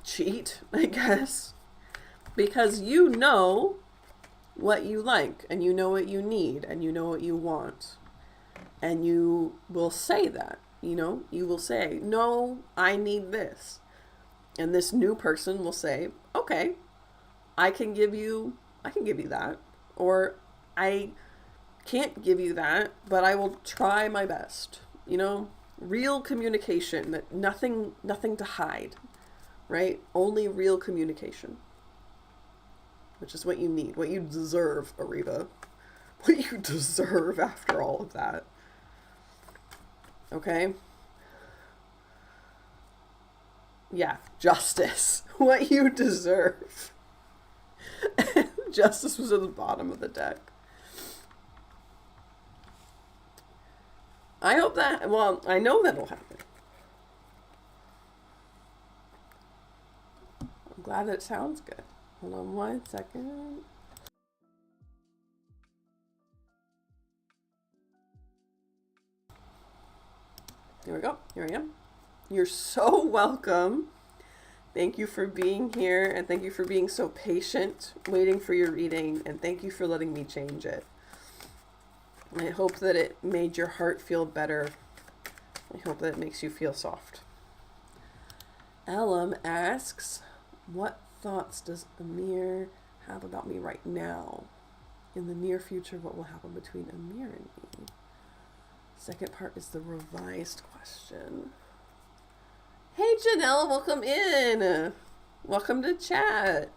cheat, I guess. Because you know what you like, and you know what you need, and you know what you want. And you will say that, you will say, no, I need this. And this new person will say, okay, I can give you that. Or I can't give you that, but I will try my best. You know, real communication, that nothing to hide, right? Only real communication, which is what you need, what you deserve, Ariba. What you deserve after all of that. Okay? Yeah, justice. What you deserve. Justice was at the bottom of the deck. I hope that, well, I know that'll happen. I'm glad it sounds good. Hold on 1 second. Here we go. Here I am. You're so welcome. Thank you for being here, and thank you for being so patient, waiting for your reading, and thank you for letting me change it. I hope that it made your heart feel better. I hope that it makes you feel soft. Elam asks, what thoughts does Amir have about me right now? In the near future, what will happen between Amir and me? Second part is the revised question. Hey Janelle, welcome in. Welcome to chat.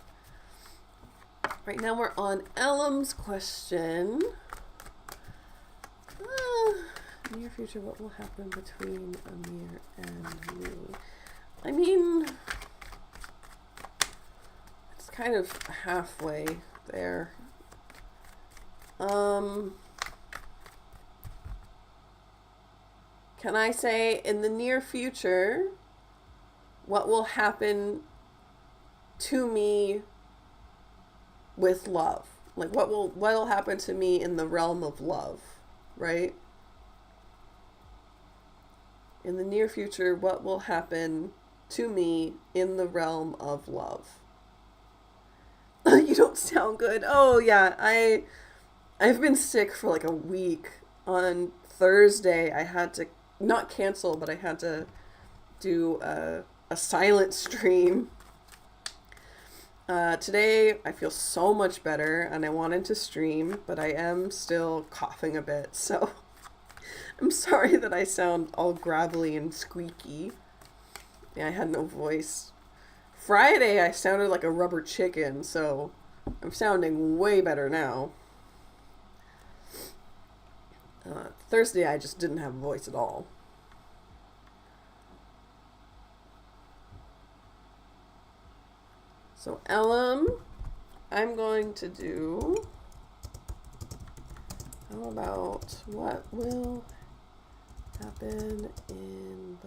Right now we're on Elam's question. Near future, what will happen between Amir and me? I mean, it's kind of halfway there. Can I say in the near future, what will happen to me with love? Like what'll happen to me in the realm of love, right? In the near future, what will happen to me in the realm of love? You don't sound good. Oh yeah, I've been sick for like a week. On Thursday, I had to not cancel, but I had to do a silent stream. Today, I feel so much better, and I wanted to stream, but I am still coughing a bit, so I'm sorry that I sound all gravelly and squeaky. Yeah, I had no voice. Friday, I sounded like a rubber chicken, so I'm sounding way better now. Thursday, I just didn't have a voice at all. So, Elam, I'm going to do, how about what will happen in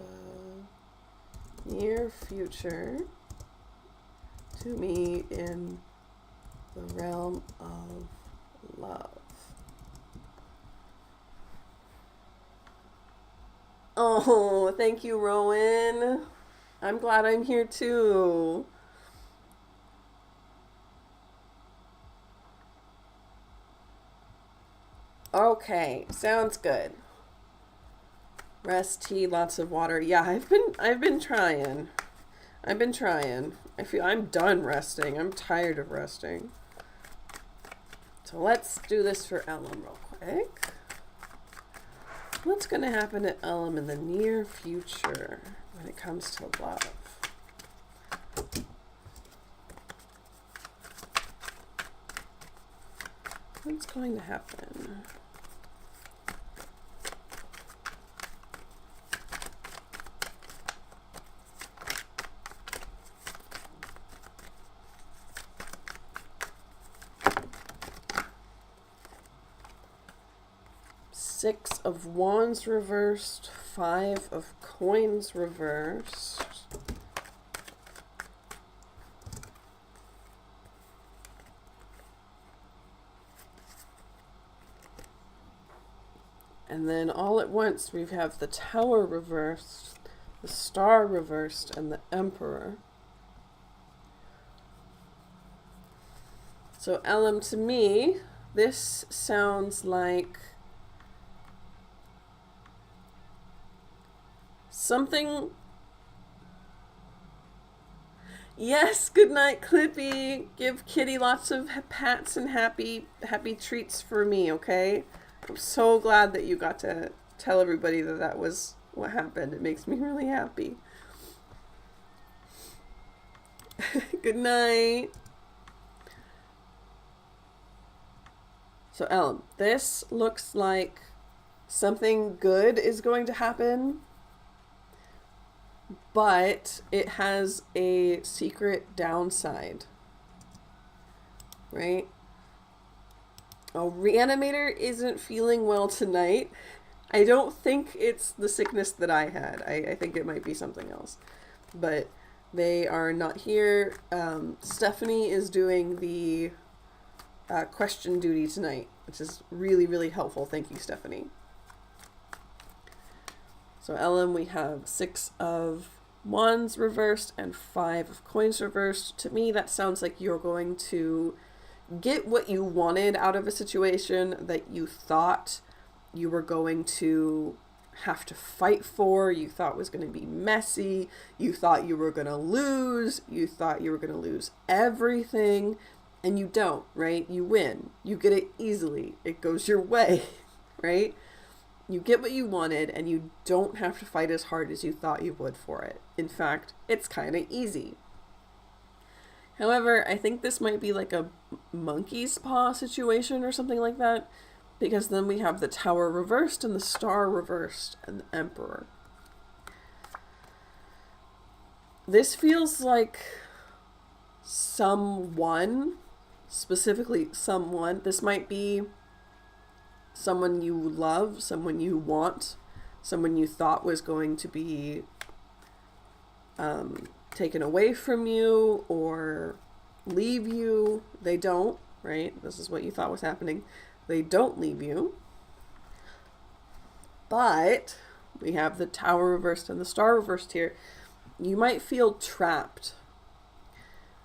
the near future to me in the realm of love? Oh, thank you, Rowan. I'm glad I'm here too. Okay, sounds good. Rest, tea, lots of water. Yeah, I've been trying. I feel I'm done resting. I'm tired of resting. So let's do this for Elam real quick. What's going to happen to Elam in the near future when it comes to love? What's going to happen? Six of Wands reversed, 5 of Coins reversed. And then all at once we have the Tower reversed, the Star reversed, and the Emperor. So Elam, to me, this sounds like something, Yes, good night, Clippy. Give Kitty lots of pats and happy treats for me, okay? I'm so glad that you got to tell everybody that that was what happened. It makes me really happy. Good night. So, Ellen, this looks like something good is going to happen, but it has a secret downside, right? Oh, Reanimator isn't feeling well tonight. I don't think it's the sickness that I had. I think it might be something else. But they are not here. Stephanie is doing the question duty tonight, which is really, really helpful. Thank you, Stephanie. So, Ellen, we have 6 of Wands reversed and 5 of Coins reversed. To me, that sounds like you're going to get what you wanted out of a situation that you thought you were going to have to fight for, you thought was going to be messy, you thought you were going to lose, you thought you were going to lose everything, and you don't, right? You win. You get it easily. It goes your way, right? You get what you wanted, and you don't have to fight as hard as you thought you would for it. In fact, it's kind of easy. However, I think this might be like a monkey's paw situation or something like that, because then we have the Tower reversed and the Star reversed and the Emperor. This feels like someone, specifically someone, this might be someone you love, someone you want, someone you thought was going to be taken away from you or leave you. They don't, right? This is what you thought was happening. They don't leave you. But we have the Tower reversed and the Star reversed here. You might feel trapped.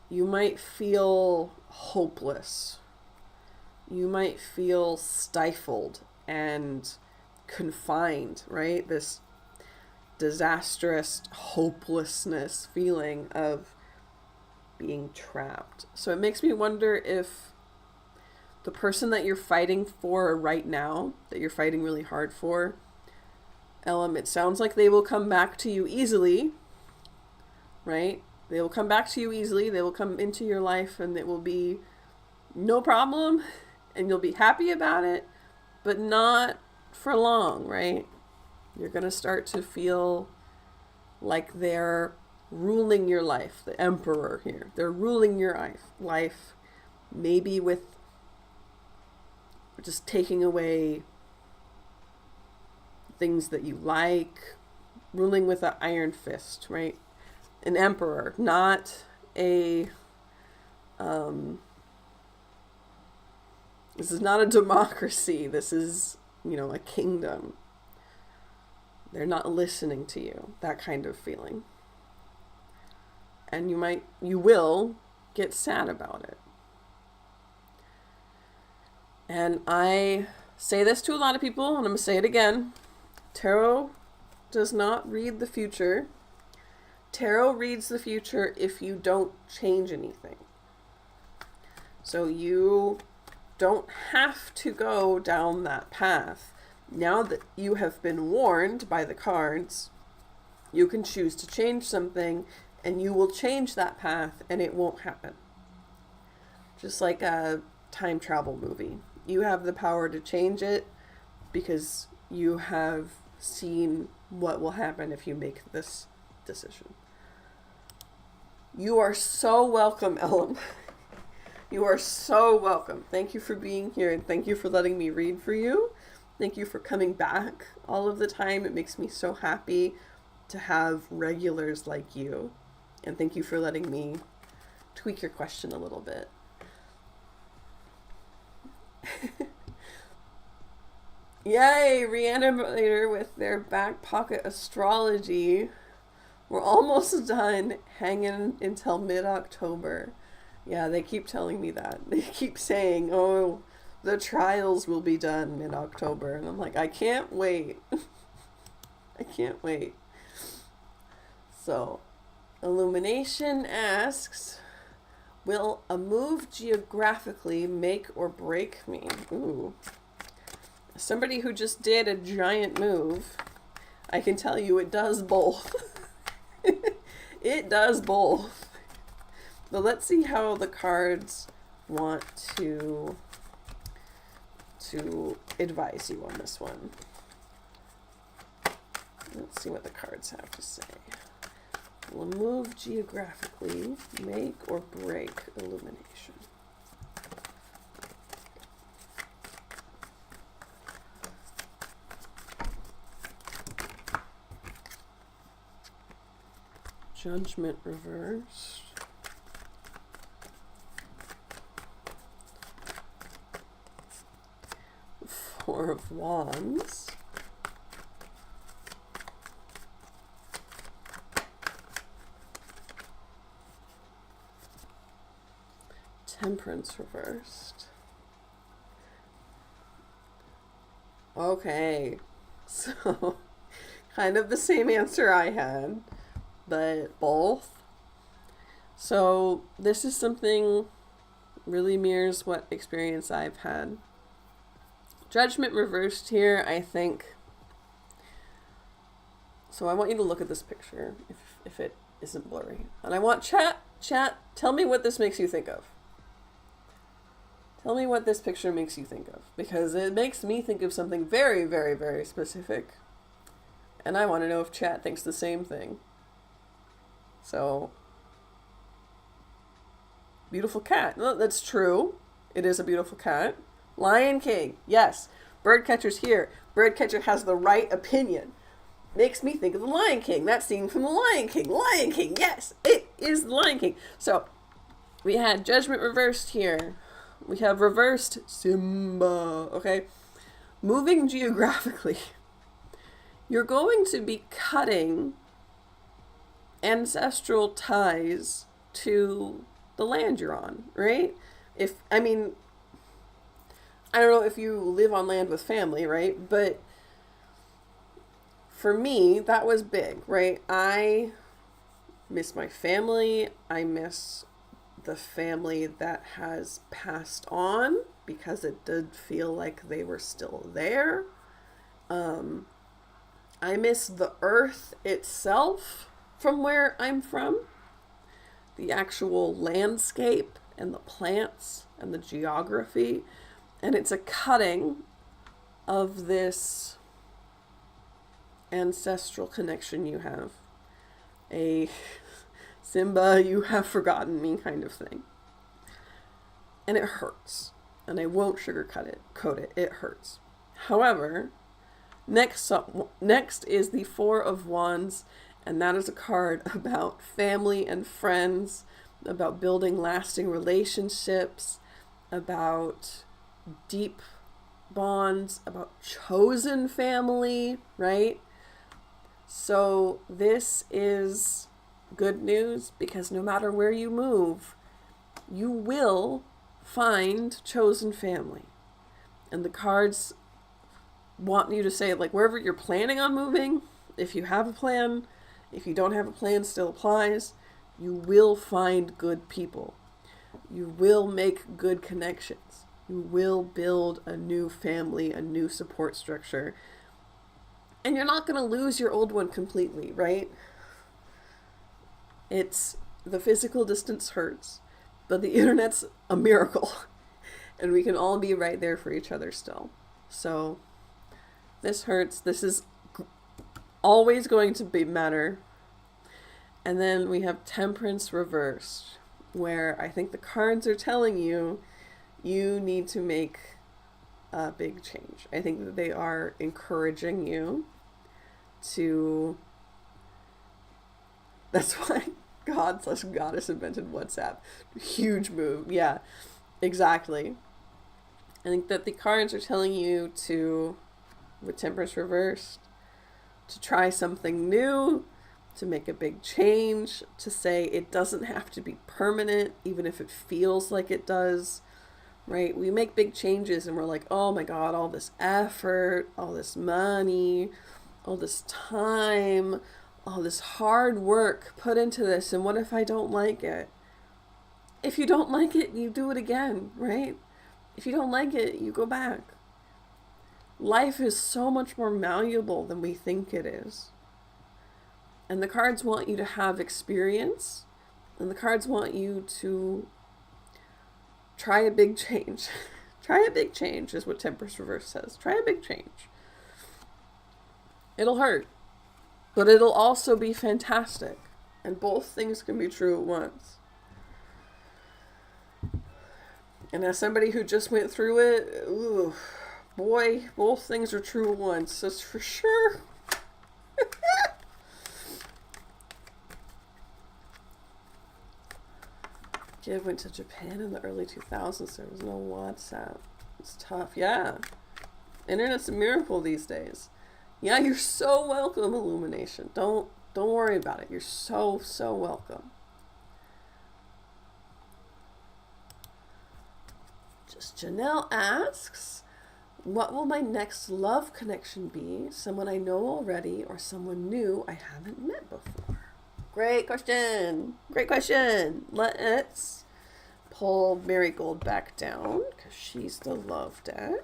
You might feel hopeless. You might feel stifled and confined, right? This disastrous hopelessness feeling of being trapped. So it makes me wonder if the person that you're fighting for right now, that you're fighting really hard for, it sounds like they will come back to you easily, right? They will come back to you easily. They will come into your life and it will be no problem and you'll be happy about it, but not for long, right? You're going to start to feel like they're ruling your life, the Emperor here. They're ruling your life, maybe with just taking away things that you like, ruling with an iron fist, right? An emperor, not a, this is not a democracy. This is, a kingdom. They're not listening to you, that kind of feeling. And you will get sad about it. And I say this to a lot of people, and I'm going to say it again. Tarot does not read the future. Tarot reads the future if you don't change anything. So you don't have to go down that path. Now that you have been warned by the cards, you can choose to change something, and you will change that path, and it won't happen. Just like a time travel movie. You have the power to change it because you have seen what will happen if you make this decision. You are so welcome, Ellen. You are so welcome. Thank you for being here, and thank you for letting me read for you. Thank you for coming back all of the time. It makes me so happy to have regulars like you. And thank you for letting me tweak your question a little bit. Yay, Reanimator with their back pocket astrology. We're almost done, hanging until mid-October. Yeah, they keep telling me that. They keep saying, oh, the trials will be done mid-October. And I'm like, I can't wait. I can't wait. So, Illumination asks, will a move geographically make or break me? Ooh. Somebody who just did a giant move, I can tell you it does both. It does both. But let's see how the cards want to advise you on this one. Let's see what the cards have to say. Will a move geographically make or break illumination? Judgment reversed. Four of Wands. Temperance reversed. Okay, so kind of the same answer I had, but both. So this is something really mirrors what experience I've had. Judgment reversed here, I think. So I want you to look at this picture, if it isn't blurry. And I want chat, tell me what this makes you think of. Tell me what this picture makes you think of. Because it makes me think of something very, very, very specific. And I want to know if chat thinks the same thing. So, beautiful cat. No, that's true. It is a beautiful cat. Lion King. Yes. Birdcatcher's here. Birdcatcher has the right opinion. Makes me think of the Lion King. That scene from the Lion King. Lion King. Yes. It is the Lion King. So, we had Judgment reversed here. We have reversed Simba. Okay. Moving geographically. You're going to be cutting ancestral ties to the land you're on, right? I don't know if you live on land with family, right? But for me, that was big, right? I miss my family. I miss the family that has passed on because it did feel like they were still there. I miss the earth itself from where I'm from. The actual landscape and the plants and the geography. And it's a cutting of this ancestral connection you have. A Simba, you have forgotten me kind of thing. And it hurts. And I won't sugarcoat it. It hurts. However, next is the Four of Wands. And that is a card about family and friends, about building lasting relationships, about deep bonds, about chosen family, right? So this is good news because no matter where you move, you will find chosen family. And the cards want you to say, like, wherever you're planning on moving, if you have a plan, if you don't have a plan, still applies. You will find good people. You will make good connections. You will build a new family, a new support structure. And you're not going to lose your old one completely, right? The physical distance hurts, but the internet's a miracle. And we can all be right there for each other still. So this hurts. This is always going to matter. And then we have Temperance reversed, where I think the cards are telling you you need to make a big change. I think that they are encouraging you to... That's why God/Goddess invented WhatsApp. Huge move. Yeah, exactly. I think that the cards are telling you to, with Temperance reversed, to try something new, to make a big change, to say it doesn't have to be permanent, even if it feels like it does, right? We make big changes and we're like, oh my God, all this effort, all this money, all this time, all this hard work put into this, and what if I don't like it? If you don't like it, you do it again, right? If you don't like it, you go back. Life is so much more malleable than we think it is. And the cards want you to have experience, and the cards want you to try a big change. Try a big change is what Temperance Reverse says. Try a big change. It'll hurt, but it'll also be fantastic. And both things can be true at once. And as somebody who just went through it, ooh, boy, both things are true at once. That's for sure. Kid went to Japan in the early 2000s. There was no WhatsApp. It's tough. Yeah. Internet's a miracle these days. Yeah, you're so welcome, Illumination. Don't worry about it. You're so welcome. Just Janelle asks, what will my next love connection be? Someone I know already or someone new I haven't met before? Great question. Great question. Let's pull Marigold back down because she's the love deck.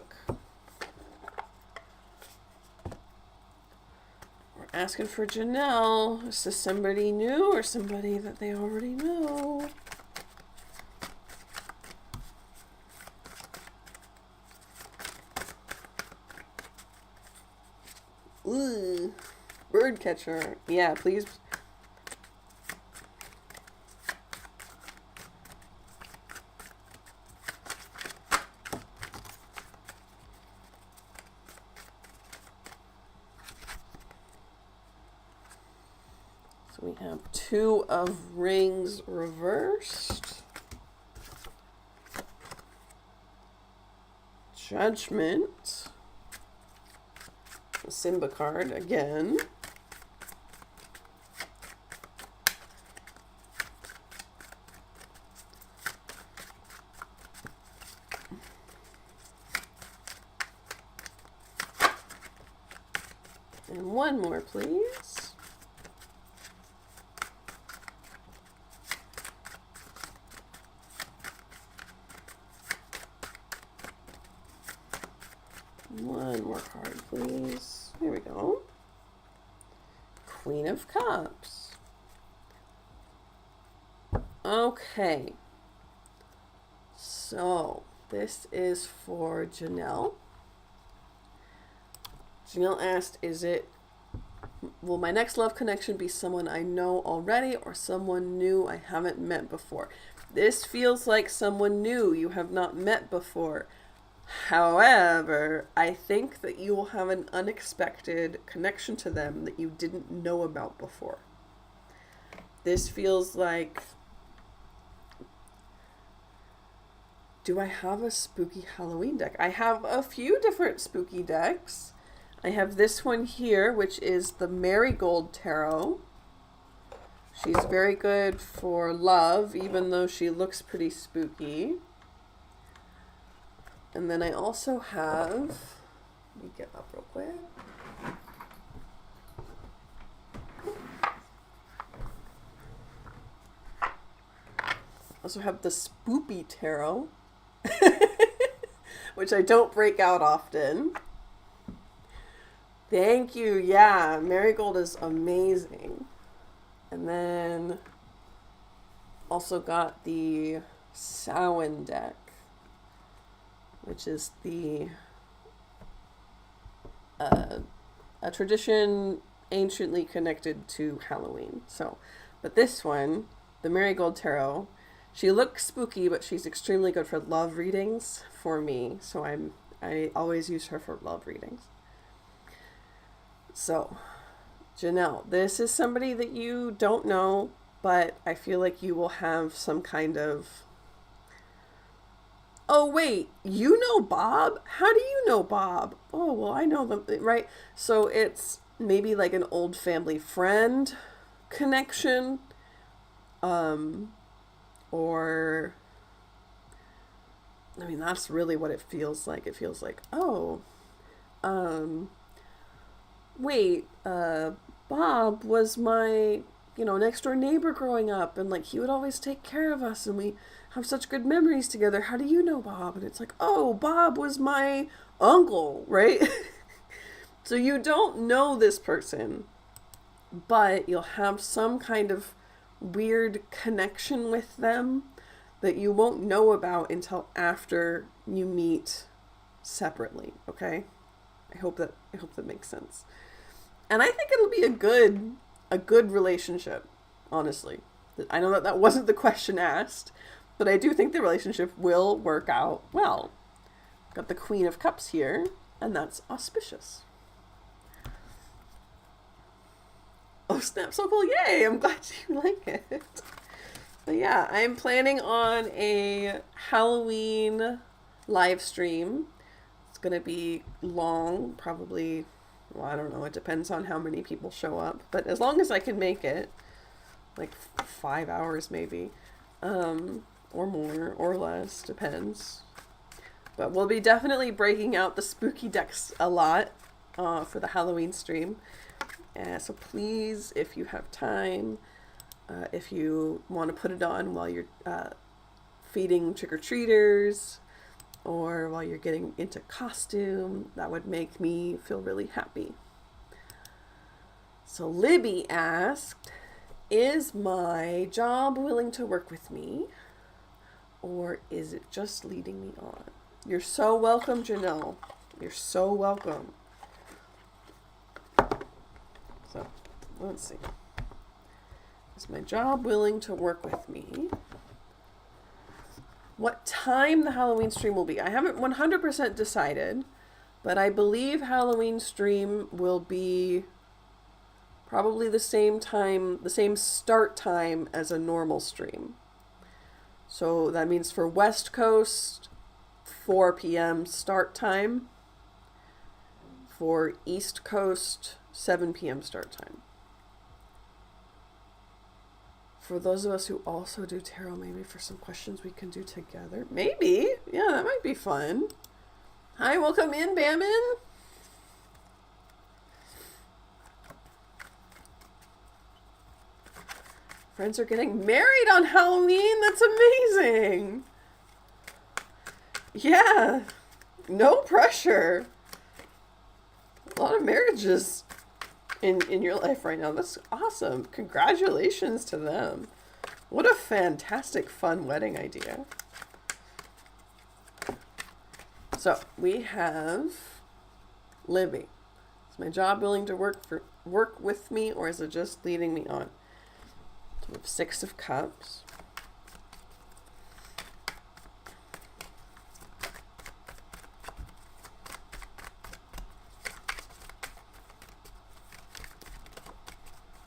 We're asking for Janelle. Is this somebody new or somebody that they already know? Ooh, bird catcher. Yeah, please. So we have 2 of Rings reversed. Judgment. A Simba card again. And one more, please. One more card, please. Here we go. Queen of Cups. Okay. So, this is for Janelle. Janelle asked, will my next love connection be someone I know already or someone new I haven't met before? This feels like someone new you have not met before. However, I think that you will have an unexpected connection to them that you didn't know about before. This feels like... Do I have a spooky Halloween deck? I have a few different spooky decks. I have this one here, which is the Marigold Tarot. She's very good for love, even though she looks pretty spooky. And then I also have, let me get up real quick. I also have the Spoopy Tarot, which I don't break out often. Thank you. Yeah, Marigold is amazing. And then also got the Samhain deck, which is the a tradition anciently connected to Halloween. So, but this one, the Marigold Tarot, she looks spooky, but she's extremely good for love readings for me. So I always use her for love readings. So, Janelle, this is somebody that you don't know, but I feel like you will have some kind of... Oh, wait, you know Bob? How do you know Bob? Oh, well, I know them, right? So it's maybe like an old family friend connection, or, I mean, that's really what it feels like. It feels like, oh, wait, Bob was my, next door neighbor growing up, and like he would always take care of us, and we have such good memories together. How do you know Bob? And it's like, oh, Bob was my uncle, right? So you don't know this person, but you'll have some kind of weird connection with them that you won't know about until after you meet separately, okay? I hope that makes sense. And I think it'll be a good relationship, honestly. I know that wasn't the question asked, but I do think the relationship will work out well. Got the Queen of Cups here, and that's auspicious. Oh snap, so cool, yay! I'm glad you like it. But yeah, I'm planning on a Halloween live stream. It's gonna be long, probably, well, I don't know, it depends on how many people show up, but as long as I can make it, like 5 hours maybe, or more, or less, depends. But we'll be definitely breaking out the spooky decks a lot for the Halloween stream. So please, if you have time, if you want to put it on while you're feeding trick-or-treaters or while you're getting into costume, that would make me feel really happy. So Libby asked, is my job willing to work with me, or is it just leading me on? You're so welcome, Janelle. You're so welcome. So, let's see. Is my job willing to work with me? What time the Halloween stream will be? I haven't 100% decided, but I believe Halloween stream will be probably the same time, the same start time as a normal stream. So that means for West Coast, 4 p.m. start time. For East Coast, 7 p.m. start time. For those of us who also do tarot, maybe for some questions we can do together. Maybe. Yeah, that might be fun. Hi, welcome in, Bammin. Friends are getting married on Halloween. That's amazing. Yeah. No pressure. A lot of marriages in your life right now. That's awesome. Congratulations to them. What a fantastic, fun wedding idea. So we have Libby. Is my job willing to work with me, or is it just leading me on? So we have 6 of Cups.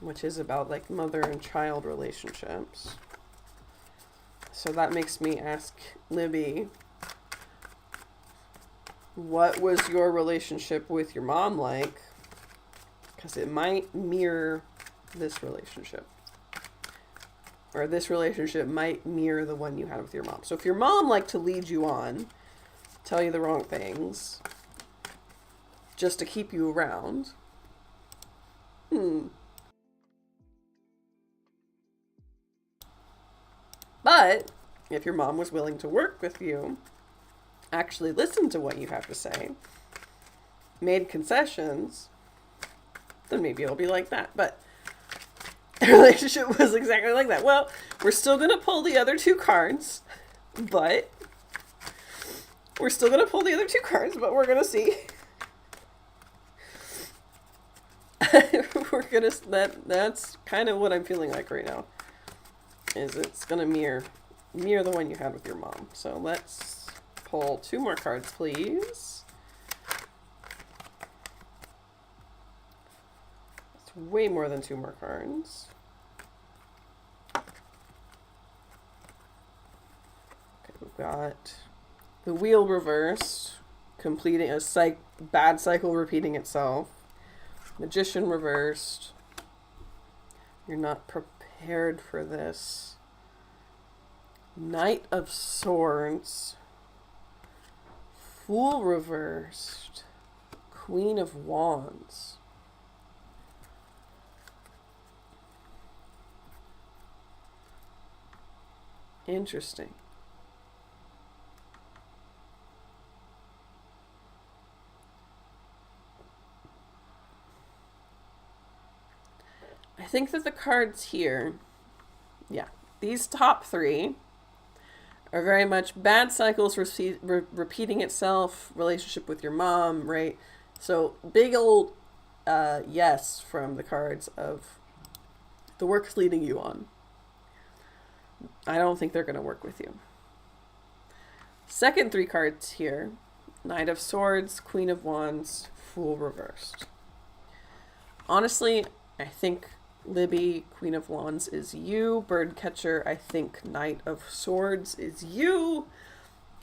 Which is about like mother and child relationships. So that makes me ask Libby, what was your relationship with your mom like? Because it might mirror this relationship. Or this relationship might mirror the one you had with your mom. So if your mom liked to lead you on, tell you the wrong things, just to keep you around, But if your mom was willing to work with you, actually listen to what you have to say, made concessions, then maybe it'll be like that. But the relationship was exactly like that. Well, we're still going to pull the other 2 cards, but we're going to see. That's kind of what I'm feeling like right now. Is it's going to mirror the one you had with your mom. So let's pull 2 more cards, please. It's way more than 2 more cards. Okay, we've got the Wheel reversed, completing a bad cycle repeating itself. Magician reversed. You're not prepared for this. Knight of Swords. Fool reversed. Queen of Wands. Interesting. I think that the cards here, yeah, these top three are very much bad cycles repeating itself, relationship with your mom, right? So big old yes from the cards of the work's leading you on. I don't think they're going to work with you. Second three cards here, Knight of Swords, Queen of Wands, Fool reversed. Honestly, I think Libby, Queen of Wands is you. Birdcatcher, I think Knight of Swords is you.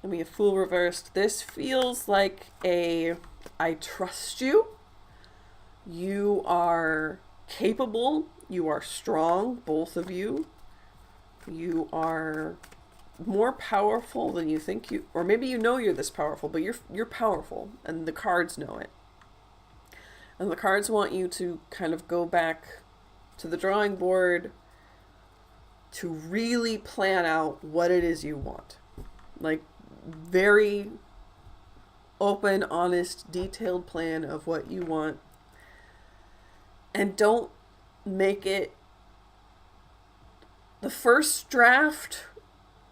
And we have Fool reversed. This feels like a I trust you. You are capable. You are strong, both of you. You are more powerful than you think you, or maybe you know you're this powerful, but you're powerful, and the cards know it. And the cards want you to kind of go back to the drawing board to really plan out what it is you want. Like, very open, honest, detailed plan of what you want. And don't make it the first draft,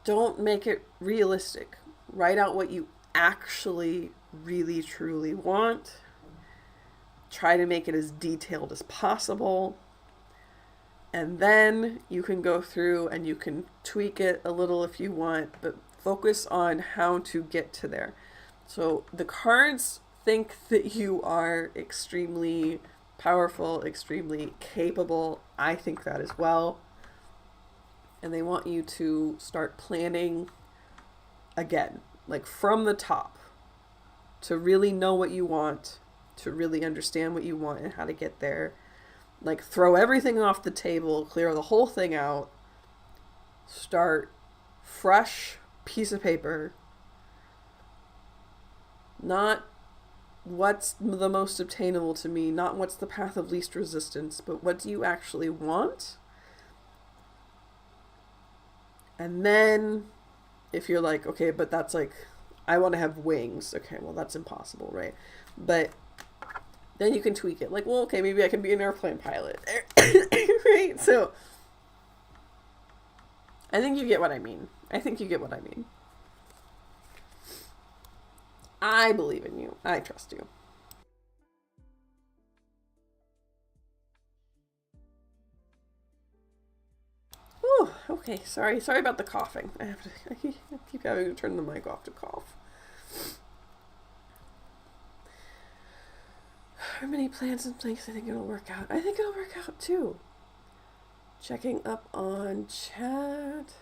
don't make it realistic. Write out what you actually really truly want. Try to make it as detailed as possible. And then you can go through and you can tweak it a little if you want, but focus on how to get to there. So the cards think that you are extremely powerful, extremely capable. I think that as well. And they want you to start planning again, like from the top, to really know what you want, to really understand what you want and how to get there. Like, throw everything off the table, clear the whole thing out, start fresh piece of paper. Not what's the most obtainable to me, not what's the path of least resistance, but what do you actually want? And then if you're like, okay, but that's like, I want to have wings. Okay, well, that's impossible, right? But then you can tweak it. Like, well, okay, maybe I can be an airplane pilot. Right? So I think you get what I mean. I think you get what I mean. I believe in you. I trust you. Oh, okay. Sorry about the coughing. I keep having to turn the mic off to cough. How many plans in place? I think it'll work out. I think it'll work out too. Checking up on chat.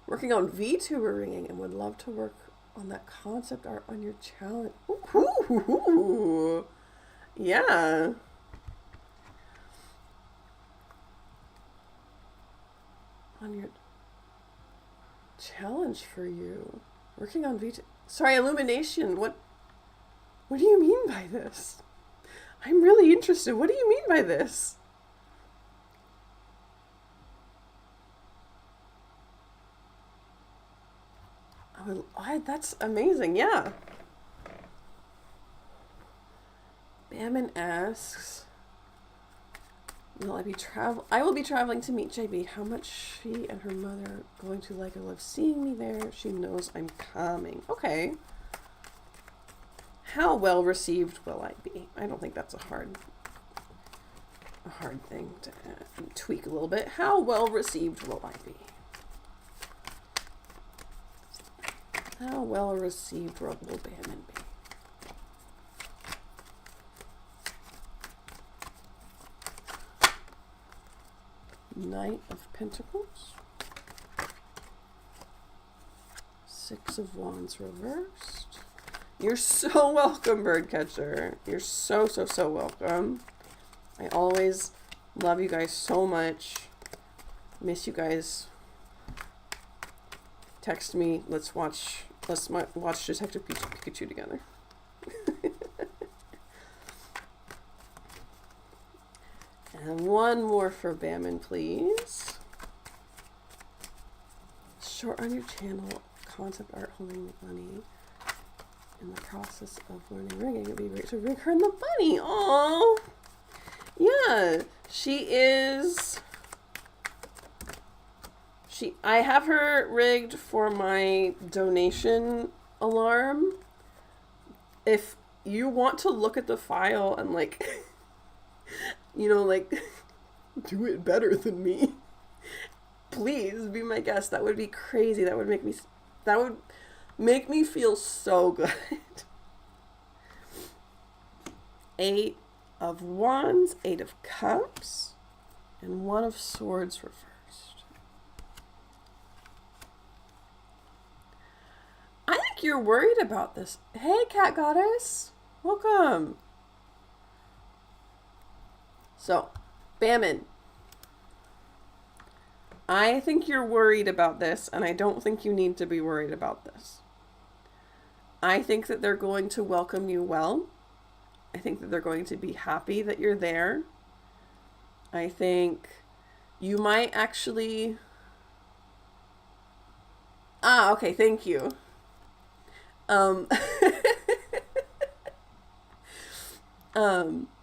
Working on VTuber ringing and would love to work on that concept art on your challenge. Ooh. Yeah. On your challenge for you. Working on VTuber. Sorry, Illumination. What do you mean by this? I'm really interested. What do you mean by this? That's amazing. Yeah. Baman asks, will I be I will be traveling to meet JB. How much she and her mother are going to like or love seeing me there. She knows I'm coming. Okay. How well received will I be? I don't think that's a hard thing to tweak a little bit. How well received will I be? How well received will Baman be? Knight of Pentacles. Six of Wands reversed. You're so welcome, Birdcatcher. You're so welcome. I always love you guys so much. Miss you guys. Text me. Let's watch Detective Pikachu together. And one more for Baman, please. short on your channel, concept art holding the bunny. In the process of learning rigging, it'd be great to rig her and the bunny. Oh, yeah, she is. I have her rigged for my donation alarm. If you want to look at the file and like, you know, like, do it better than me, please be my guest. That would be crazy. That would make me feel so good. 8 of Wands, 8 of Cups, and 1 of Swords reversed. I think you're worried about this. Hey, Cat Goddess. Welcome. So, Bammin. I think you're worried about this, and I don't think you need to be worried about this. I think that they're going to welcome you well. I think that they're going to be happy that you're there. I think you might actually... okay, thank you.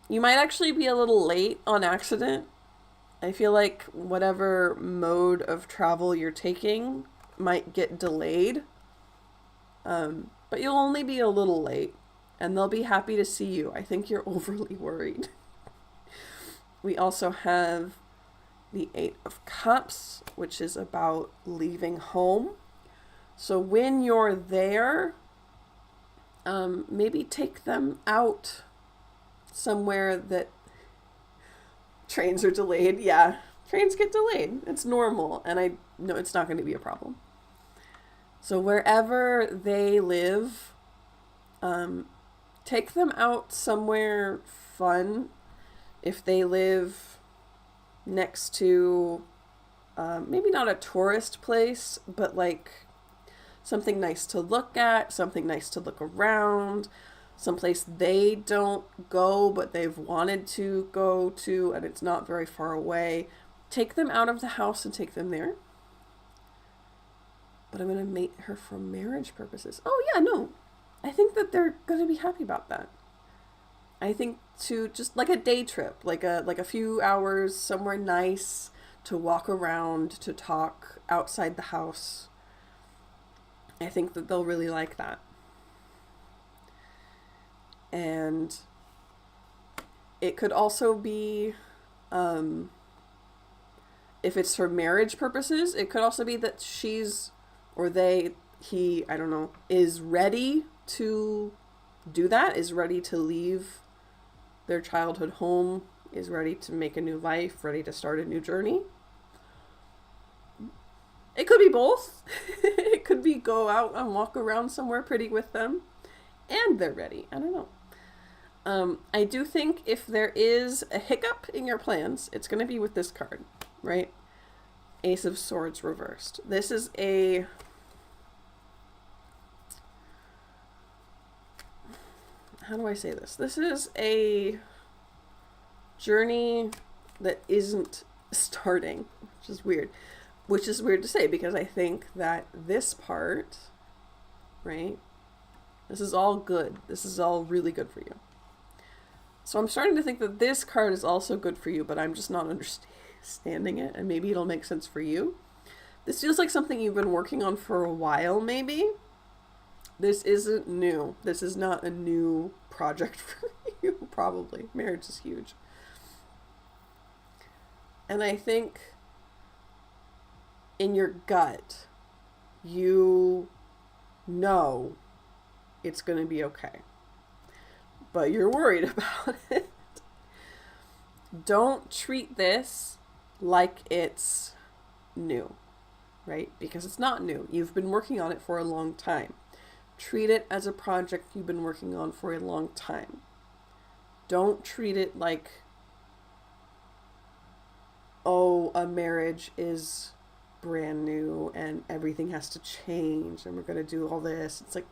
You might actually be a little late on accident. I feel like whatever mode of travel you're taking might get delayed. But you'll only be a little late, and they'll be happy to see you. I think you're overly worried. We also have the 8 of Cups, which is about leaving home. So when you're there, maybe take them out somewhere that trains are delayed. Yeah, trains get delayed. It's normal, and I know it's not going to be a problem. So wherever they live, take them out somewhere fun. If they live next to, maybe not a tourist place, but like something nice to look at, something nice to look around, someplace they don't go, but they've wanted to go to, and it's not very far away. Take them out of the house and take them there. But I'm going to mate her for marriage purposes. Oh, yeah, no. I think that they're going to be happy about that. I think to just like a day trip, like a few hours somewhere nice to walk around, to talk outside the house. I think that they'll really like that. And it could also be, if it's for marriage purposes, it could also be that she's, or he, I don't know, is ready to do that, is ready to leave their childhood home, is ready to make a new life, ready to start a new journey. It could be both. It could be go out and walk around somewhere pretty with them, and they're ready. I don't know. I do think if there is a hiccup in your plans, it's going to be with this card, right? Ace of Swords reversed. This is a... How do I say this? This is a journey that isn't starting, which is weird. Which is weird to say, because I think that this part, right? This is all good. This is all really good for you. So I'm starting to think that this card is also good for you, but I'm just not understanding it, and maybe it'll make sense for you. This feels like something you've been working on for a while, maybe. This isn't new. This is not a new project for you, probably. Marriage is huge. And I think in your gut, you know it's going to be okay. But you're worried about it. Don't treat this like it's new, right? Because it's not new. You've been working on it for a long time. Treat it as a project you've been working on for a long time. Don't treat it like, oh, a marriage is brand new and everything has to change and we're going to do all this. It's like,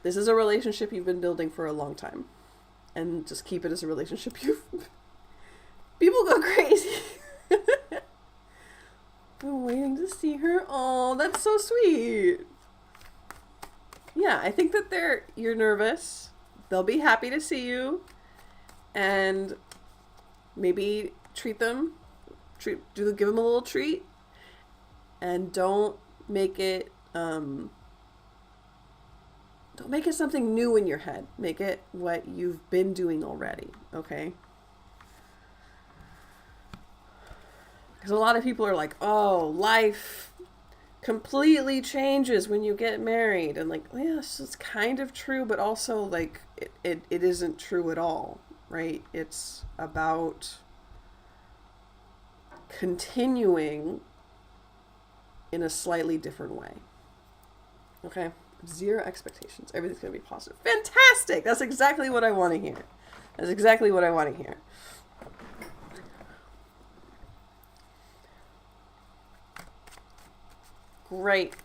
This is a relationship you've been building for a long time. And just keep it as a relationship you've... People go crazy. I'm waiting to see that's so sweet. Yeah, I think that you're nervous. They'll be happy to see you, and maybe give them a little treat, and don't make it something new in your head. Make it what you've been doing already, okay? Because a lot of people are like, oh, life completely changes when you get married. And like, yes, it's kind of true, but also like it isn't true at all, right? It's about continuing in a slightly different way. Okay? 0 expectations. Everything's going to be positive. Fantastic! That's exactly what I want to hear. That's exactly what I want to hear. Great.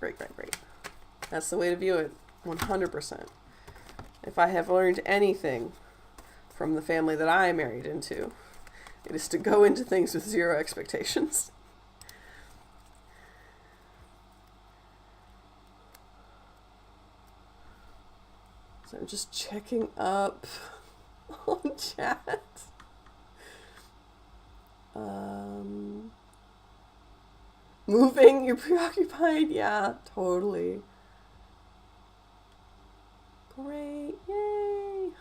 That's the way to view it. 100%. If I have learned anything from the family that I married into, it is to go into things with 0 expectations. So I'm just checking up on chat. Moving, you're preoccupied. Yeah, totally. Great, yay.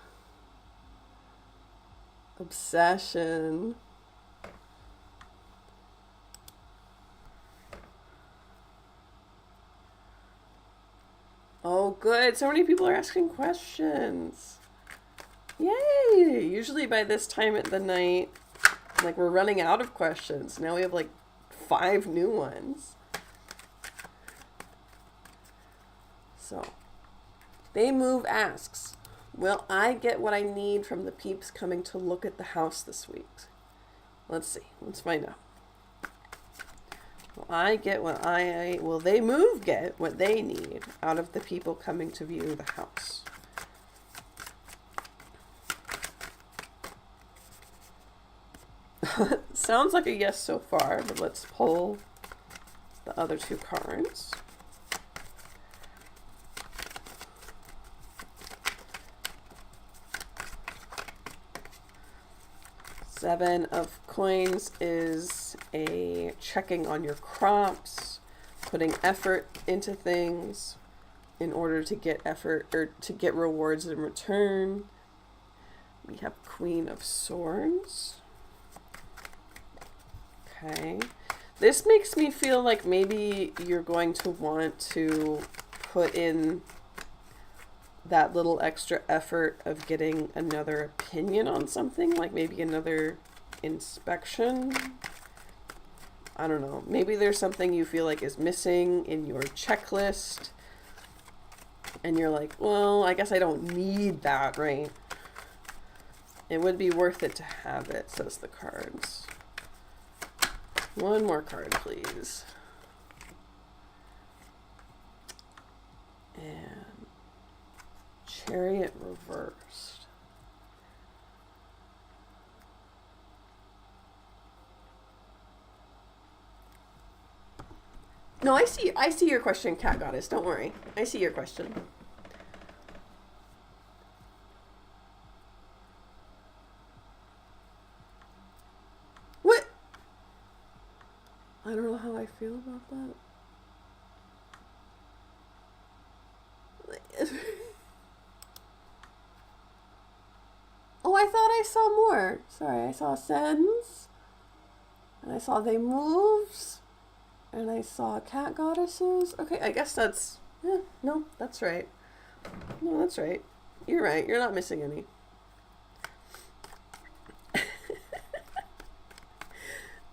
Obsession. Oh, good. So many people are asking questions. Yay! Usually by this time at the night, like, we're running out of questions. Now we have like 5 new ones. So, They Move asks, will I get what I need from the peeps coming to look at the house this week? Let's see. Let's find out. Will They Move get what they need out of the people coming to view the house? Sounds like a yes so far, but let's pull the other 2 cards. Seven of Coins is a checking on your crops, putting effort into things in order to get effort or to get rewards in return. We have Queen of Swords. Okay. This makes me feel like maybe you're going to want to put in that little extra effort of getting another opinion on something, like maybe another inspection. I don't know. Maybe there's something you feel like is missing in your checklist, and you're like, well, I guess I don't need that, right? It would be worth it to have it, says the cards. One more card, please. And Chariot reversed. No, I see your question, Cat Goddess. Don't worry. I see your question. What? I don't know how I feel about that. Oh, I thought I saw more. Sorry, I saw Sends, and I saw They Moves, and I saw Cat Goddesses. Okay, I guess that's... Yeah, no, that's right. No, that's right. You're right. You're not missing any.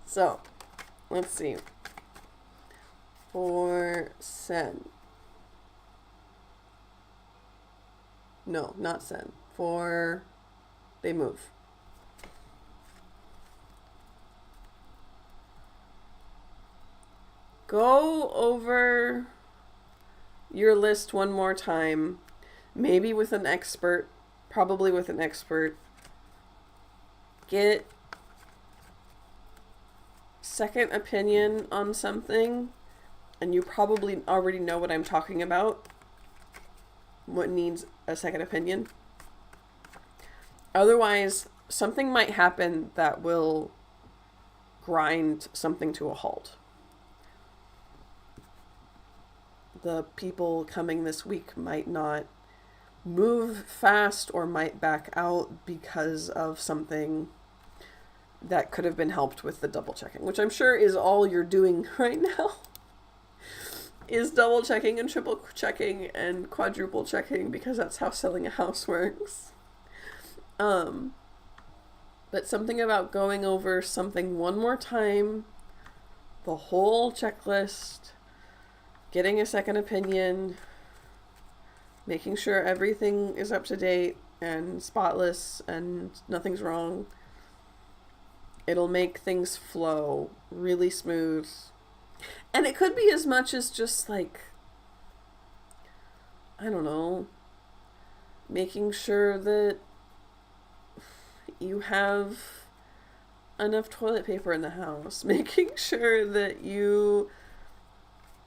So, let's see. For Send. No, not Send. For They Move. Go over your list one more time, maybe with an expert, probably with an expert. Get second opinion on something, and you probably already know what I'm talking about, what needs a second opinion. Otherwise, something might happen that will grind something to a halt. The people coming this week might not move fast or might back out because of something that could have been helped with the double checking, which I'm sure is all you're doing right now. Is double checking and triple checking and quadruple checking, because that's how selling a house works. But something about going over something one more time, the whole checklist, getting a second opinion, making sure everything is up to date and spotless and nothing's wrong. It'll make things flow really smooth. And it could be as much as just like, I don't know, making sure that you have enough toilet paper in the house, making sure that you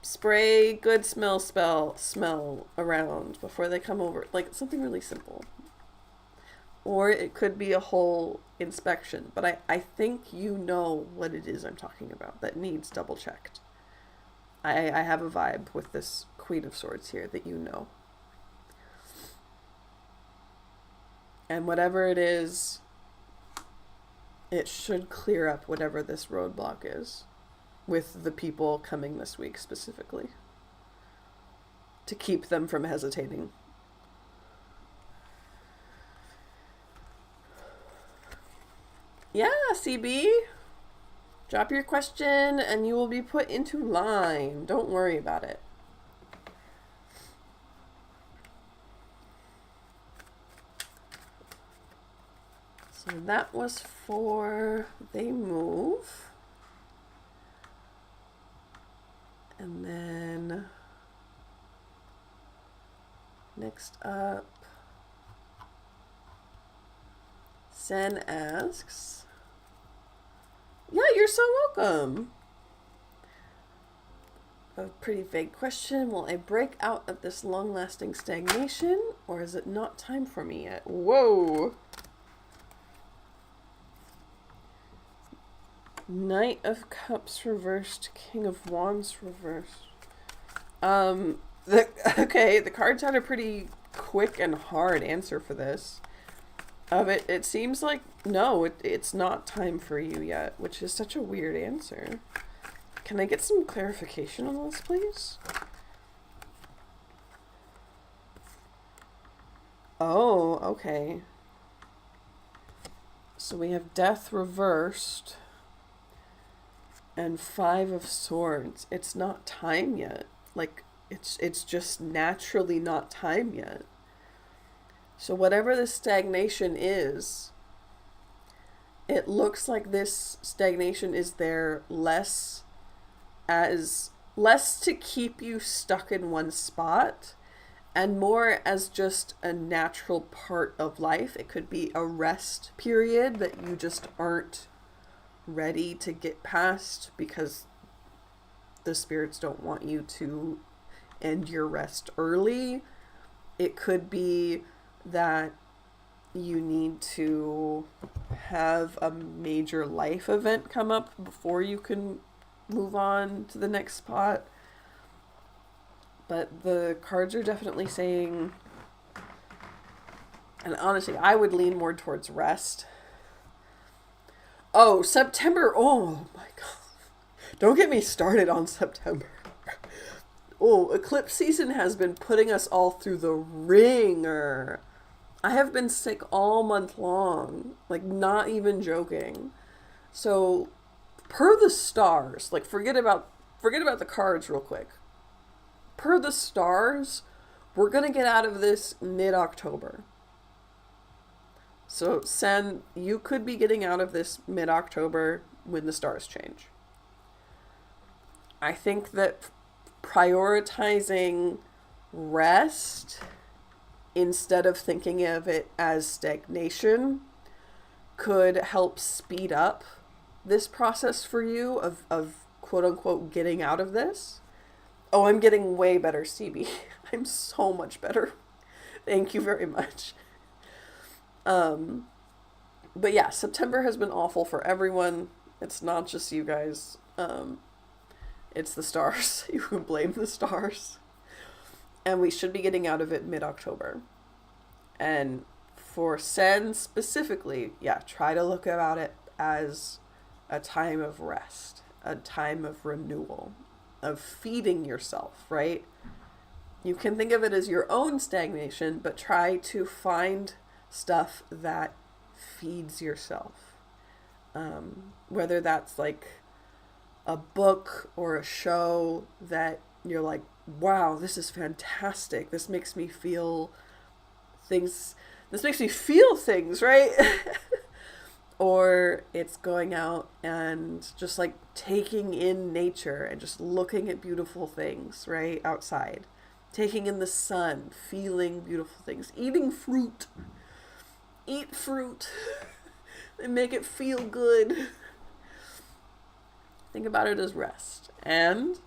spray good smell around before they come over, like something really simple. Or it could be a whole inspection, but I think you know what it is I'm talking about that needs double checked. I have a vibe with this Queen of Swords here that you know. And whatever it is, it should clear up whatever this roadblock is with the people coming this week specifically, to keep them from hesitating. Yeah, CB. Drop your question and you will be put into line. Don't worry about it. So that was for they move. And then next up, Sen asks, yeah, you're so welcome. A pretty vague question. Will I break out of this long-lasting stagnation, or is it not time for me yet? Whoa. Knight of Cups reversed, King of Wands reversed. The cards had a pretty quick and hard answer for this. It seems like, no, it's not time for you yet, which is such a weird answer. Can I get some clarification on this, please? Oh, okay. So we have Death reversed and 5 of Swords. It's not time yet. Like, it's just naturally not time yet. So whatever the stagnation is, it looks like this stagnation is there less to keep you stuck in one spot and more as just a natural part of life. It could be a rest period that you just aren't ready to get past because the spirits don't want you to end your rest early. It could be that you need to have a major life event come up before you can move on to the next spot. But the cards are definitely saying, and honestly, I would lean more towards rest. Oh, September. Oh my God. Don't get me started on September. Oh, eclipse season has been putting us all through the ringer. I have been sick all month long, like not even joking. So, per the stars, like forget about the cards real quick. Per the stars, we're gonna get out of this mid-October. So, Sen, you could be getting out of this mid-October when the stars change. I think that prioritizing rest instead of thinking of it as stagnation could help speed up this process for you of quote unquote getting out of this. Oh, I'm getting way better, Stevie. I'm so much better. Thank you very much. Um, but yeah, September has been awful for everyone. It's not just you guys. It's the stars. You can blame the stars. And we should be getting out of it mid-October. And for Sen specifically, yeah, try to look about it as a time of rest, a time of renewal, of feeding yourself, right? You can think of it as your own stagnation, but try to find stuff that feeds yourself. Whether that's like a book or a show that you're like, wow, this is fantastic. This makes me feel things. This makes me feel things, right? Or it's going out and just like taking in nature and just looking at beautiful things, right? Outside. Taking in the sun, feeling beautiful things, eating fruit. Eat fruit. And make it feel good. Think about it as rest. And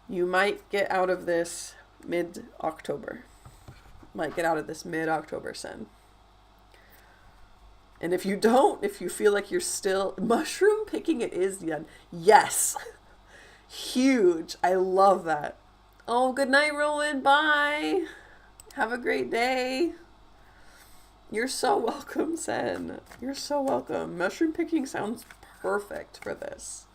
you might get out of this mid-October. Might get out of this mid-October, Sen. And if you don't, if you feel like you're still... Mushroom picking it is the end. Yes! Huge. I love that. Oh, good night, Rowan. Bye. Have a great day. You're so welcome, Sen. You're so welcome. Mushroom picking sounds perfect for this.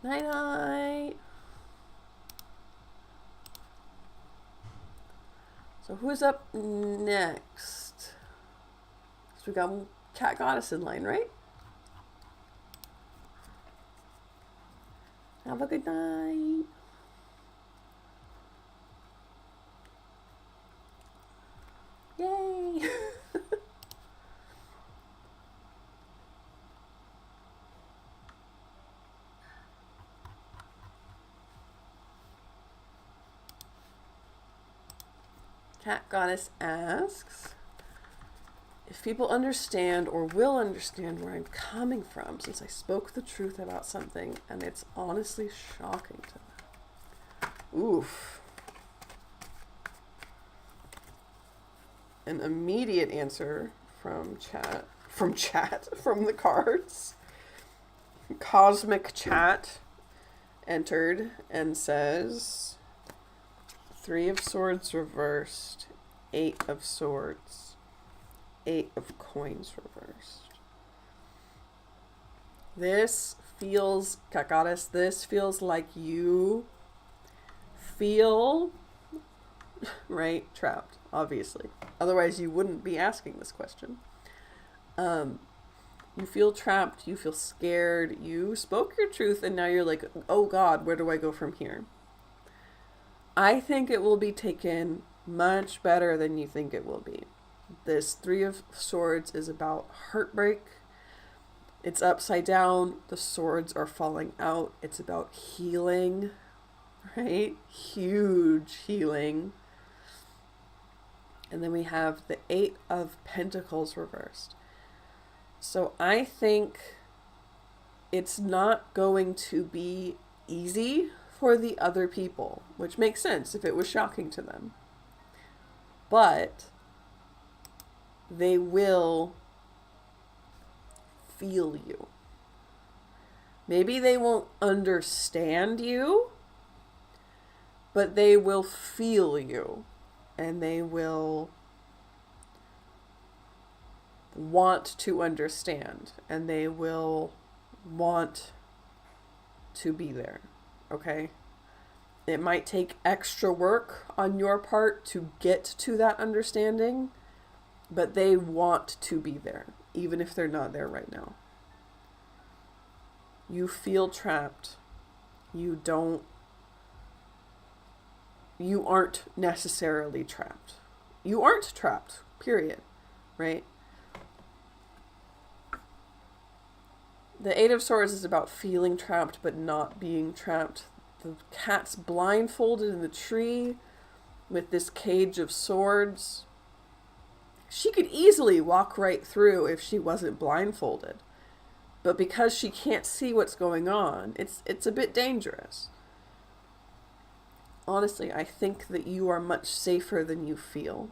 Night night. So who's up next? So we got Cat Goddess in line, right? Have a good night. Yay! Cat Goddess asks if people understand or will understand where I'm coming from since I spoke the truth about something and it's honestly shocking to them. Oof. An immediate answer from the cards. Cosmic Chat entered and says 3 of Swords reversed, 8 of Swords, 8 of Coins reversed. This feels, Cat Goddess, this feels like you feel, right, trapped, obviously. Otherwise you wouldn't be asking this question. You feel trapped, you feel scared, you spoke your truth and now you're like, oh God, where do I go from here? I think it will be taken much better than you think it will be. This 3 of Swords is about heartbreak. It's upside down. The swords are falling out. It's about healing, right? Huge healing. And then we have the 8 of Pentacles reversed. So I think it's not going to be easy for the other people, which makes sense if it was shocking to them. But they will feel you. Maybe they won't understand you, but they will feel you and they will want to understand and they will want to be there. Okay? It might take extra work on your part to get to that understanding, but they want to be there, even if they're not there right now. You feel trapped. You aren't necessarily trapped. You aren't trapped, period, right? The 8 of Swords is about feeling trapped but not being trapped. The cat's blindfolded in the tree with this cage of swords. She could easily walk right through if she wasn't blindfolded. But because she can't see what's going on, it's a bit dangerous. Honestly, I think that you are much safer than you feel.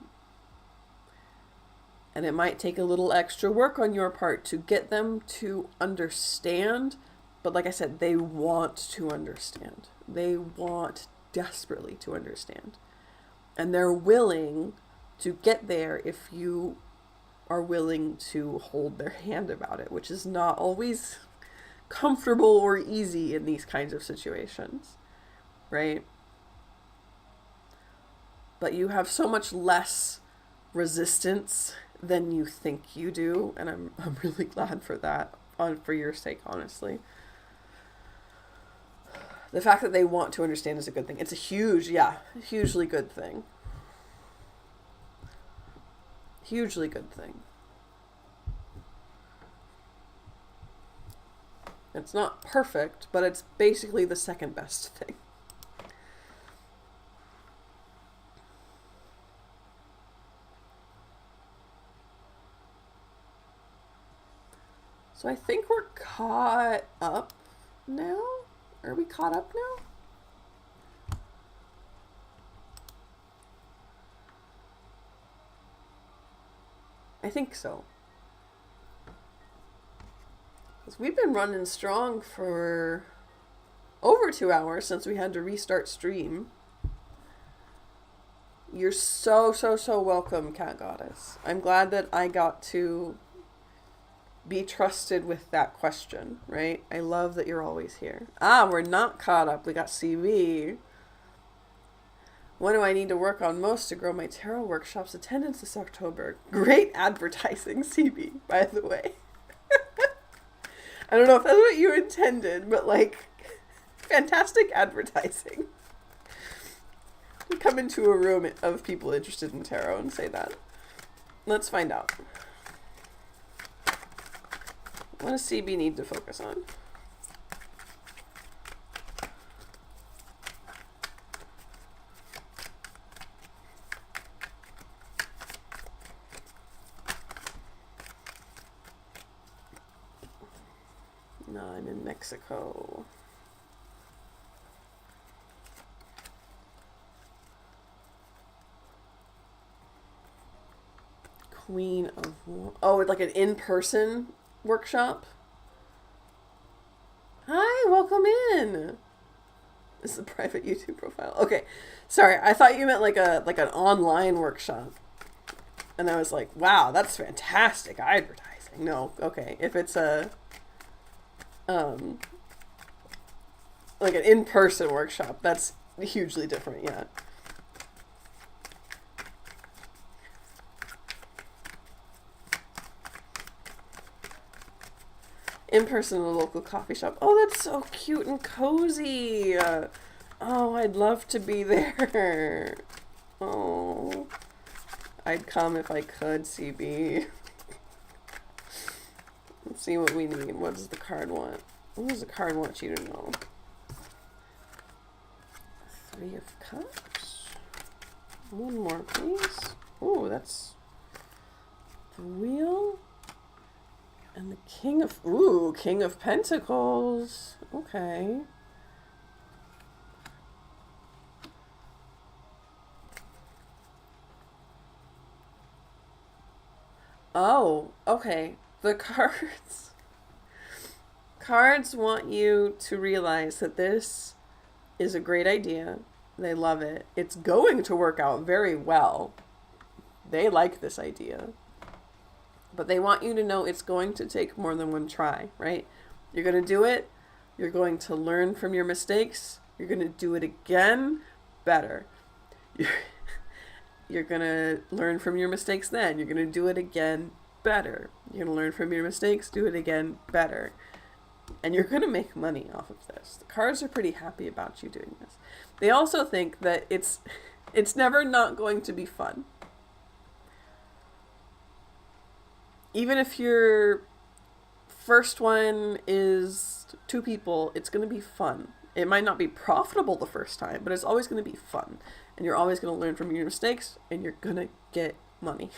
And it might take a little extra work on your part to get them to understand. But like I said, they want to understand. They want desperately to understand. And they're willing to get there if you are willing to hold their hand about it, which is not always comfortable or easy in these kinds of situations, right? But you have so much less resistance than you think you do, and I'm really glad for that, for your sake, honestly. The fact that they want to understand is a good thing. It's a hugely good thing. Hugely good thing. It's not perfect, but it's basically the second best thing. So I think we're caught up now? Are we caught up now? I think so. Because we've been running strong for over 2 hours since we had to restart stream. You're so welcome, Cat Goddess. I'm glad that I got to be trusted with that question, right? I love that you're always here. We're not caught up. We got CV. What do I need to work on most to grow my tarot workshop's attendance this October? Great advertising, CB, by the way. I don't know if that's what you intended, but like, fantastic advertising. You come into a room of people interested in tarot and say that. Let's find out. What does CB need to focus on? No, I'm in Mexico. Queen of... Oh, it's like an in-person workshop? Hi, welcome in. This is a private YouTube profile. Okay, sorry, I thought you meant like an online workshop. And I was like, wow, that's fantastic advertising. No, okay, if it's a... like an in-person workshop, that's hugely different, yeah. In person in a local coffee shop. Oh, that's so cute and cozy. Oh, I'd love to be there. Oh, I'd come if I could, CB. Let's see what we need. What does the card want? What does the card want you to know? 3 of Cups. One more, please. Oh, that's the Wheel. And the King of Pentacles. Okay. Oh, okay. The cards. Cards want you to realize that this is a great idea. They love it. It's going to work out very well. They like this idea. But they want you to know it's going to take more than one try, right? You're going to do it. You're going to learn from your mistakes. You're going to do it again better. You're going to learn from your mistakes then. You're going to do it again better. You're going to learn from your mistakes, do it again better. And you're going to make money off of this. The cards are pretty happy about you doing this. They also think that it's never not going to be fun. Even if your first one is 2 people, it's going to be fun. It might not be profitable the first time, but it's always going to be fun. And you're always going to learn from your mistakes, and you're going to get money.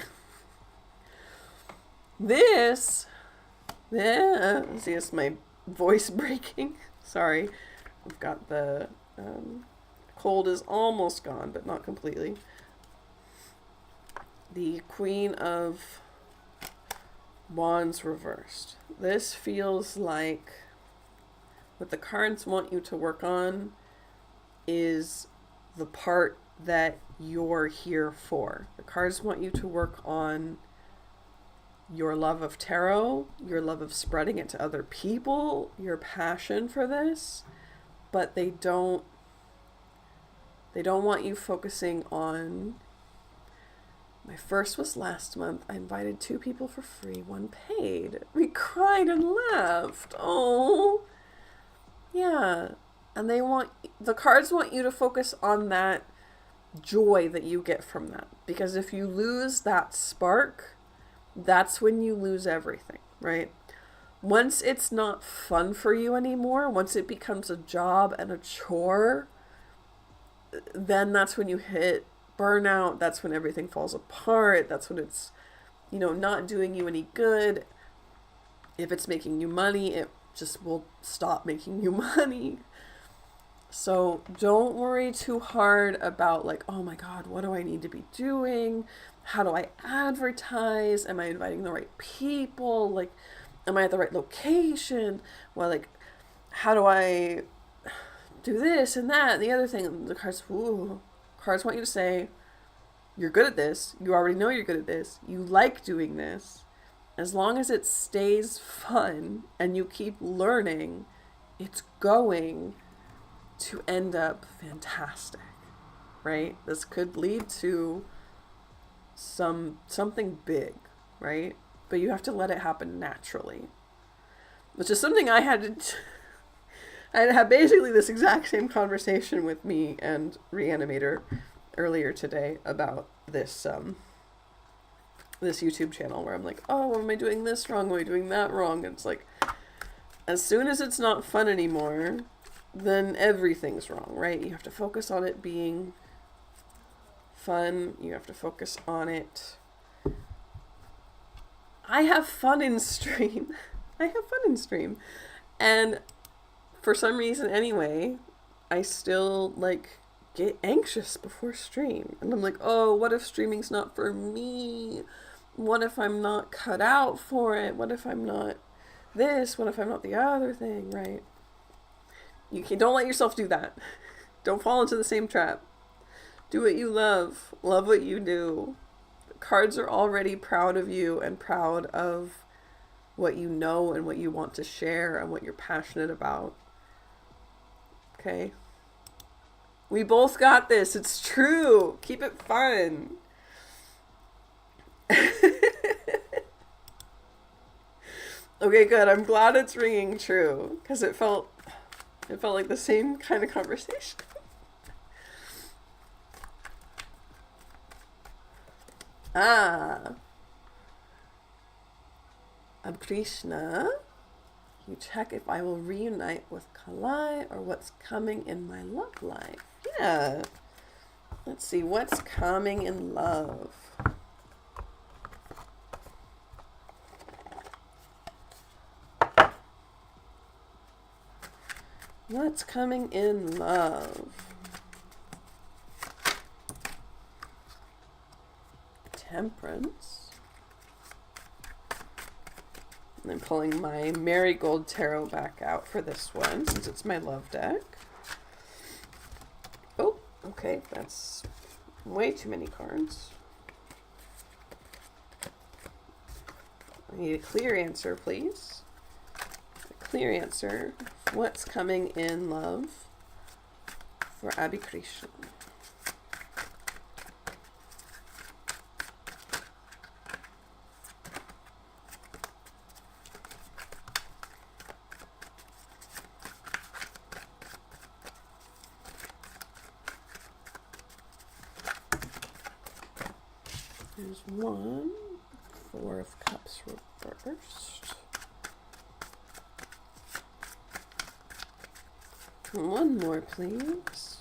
This, yeah, see, it's my voice breaking. Sorry. I've got the cold is almost gone, but not completely. The Queen of Wands reversed. This feels like what the cards want you to work on is the part that you're here for. The cards want you to work on your love of tarot, your love of spreading it to other people, your passion for this, but they don't want you focusing on. My first was last month. I invited 2 people for free, 1 paid. We cried and laughed. Oh, yeah. And the cards want you to focus on that joy that you get from that. Because if you lose that spark, that's when you lose everything, right? Once it's not fun for you anymore, once it becomes a job and a chore, then that's when you hit burnout. That's when everything falls apart. That's when it's, not doing you any good. If it's making you money, it just will stop making you money. So don't worry too hard about like, oh my God, what do I need to be doing? How do I advertise? Am I inviting the right people? Like, am I at the right location? Well, like, how do I do this and that and the other thing? The cards want you to say, you're good at this. You already know you're good at this. You like doing this. As long as it stays fun and you keep learning, it's going to end up fantastic, right? This could lead to something big, right? But you have to let it happen naturally, which is something I had to I had basically this exact same conversation with me and Reanimator earlier today about this this YouTube channel where I'm like, oh, am I doing this wrong? Am I doing that wrong? And it's like, as soon as it's not fun anymore, then everything's wrong, right? You have to focus on it being fun. You have to focus on it. I have fun in stream. And for some reason anyway, I still like get anxious before stream. And I'm like, oh, what if streaming's not for me? What if I'm not cut out for it? What if I'm not this? What if I'm not the other thing, right? Don't let yourself do that. Don't fall into the same trap. Do what you love. Love what you do. The cards are already proud of you and proud of what you know and what you want to share and what you're passionate about. Okay? We both got this. It's true. Keep it fun. Okay, good. I'm glad it's ringing true because it felt like the same kind of conversation. Krishna, you check if I will reunite with Kalai or what's coming in my love life. Yeah. Let's see what's coming in love. What's coming in love? Temperance. And I'm pulling my Marigold Tarot back out for this one, since it's my love deck. Oh, okay, that's way too many cards. I need a clear answer, please. A clear answer. What's coming in love for Abhi Krishna? There's 1, 4 of Cups reversed. One more, please.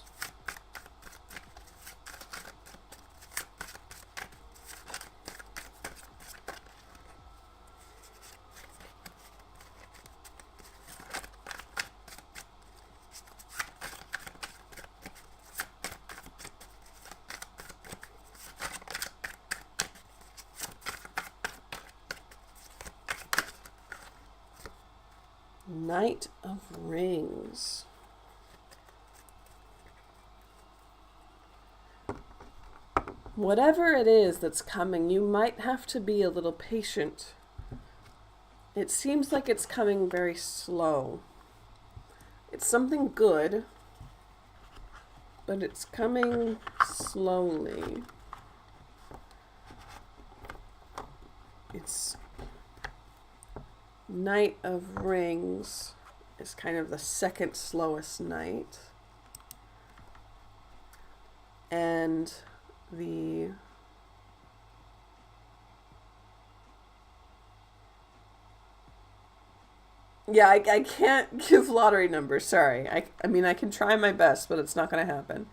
Knight of Rings. Whatever it is that's coming, you might have to be a little patient. It seems like it's coming very slow. It's something good, but it's coming slowly. It's Knight of Rings is kind of the second slowest knight. And the yeah, I can't give lottery numbers, sorry. I mean, I can try my best, but it's not going to happen.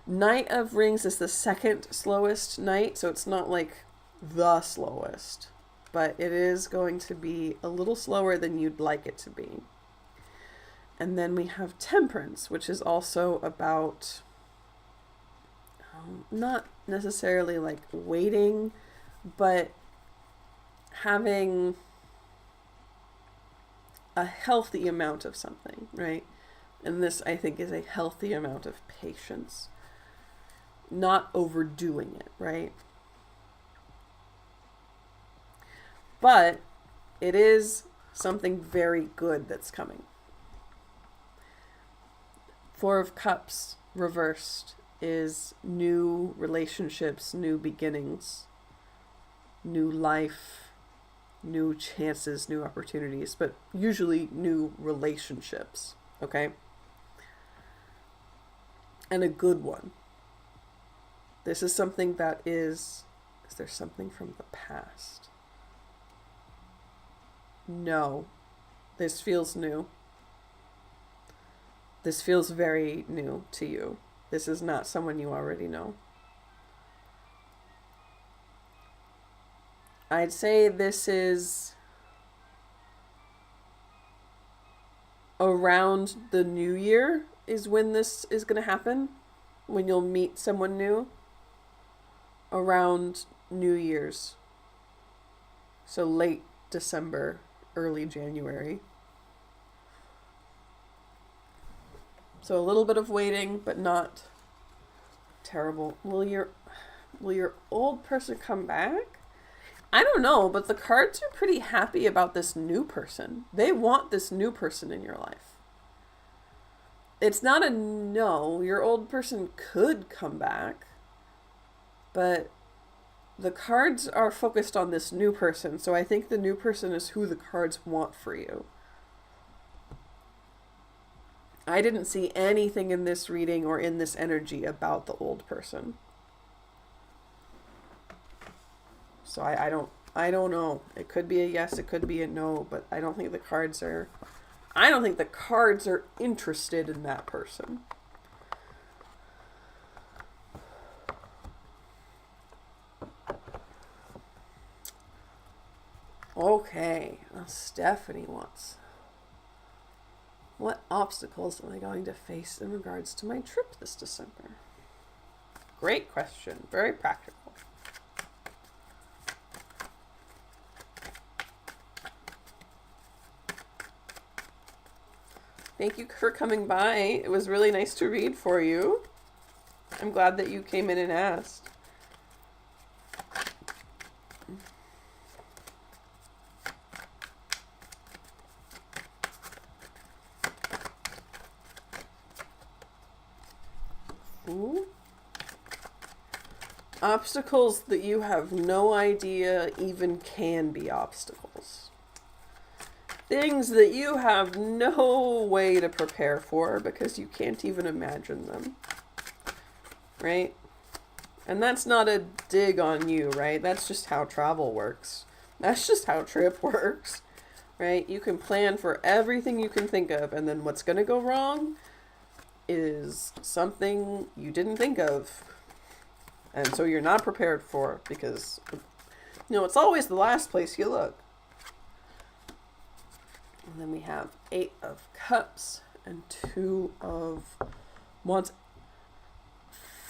Knight of Rings is the second slowest knight, so it's not like the slowest, but it is going to be a little slower than you'd like it to be. And then we have Temperance, which is also about not necessarily like waiting, but having a healthy amount of something, right? And this, I think, is a healthy amount of patience. Not overdoing it, right? But it is something very good that's coming. Four of Cups reversed is new relationships, new beginnings, new life, new chances, new opportunities, but usually new relationships, okay? And a good one. This is something that is there something from the past? No. This feels new. This feels very new to you. This is not someone you already know. I'd say this is around the new year is when this is going to happen, when you'll meet someone new. Around New Year's. So late December, early January. So a little bit of waiting, but not terrible. Will your old person come back? I don't know, but the cards are pretty happy about this new person. They want this new person in your life. It's not a no. Your old person could come back, but the cards are focused on this new person, so I think the new person is who the cards want for you. I didn't see anything in this reading or in this energy about the old person. So I don't know. It could be a yes, it could be a no, but I don't think the cards are interested in that person. Okay, Stephanie wants. What obstacles am I going to face in regards to my trip this December? Great question. Very practical. Thank you for coming by. It was really nice to read for you. I'm glad that you came in and asked. Ooh. Obstacles that you have no idea even can be obstacles. Things that you have no way to prepare for because you can't even imagine them. Right? And that's not a dig on you, right? That's just how travel works. That's just how trip works. Right? You can plan for everything you can think of, and then what's going to go wrong is something you didn't think of. And so you're not prepared for, because, it's always the last place you look. And then we have 8 of Cups and 2 of Wands.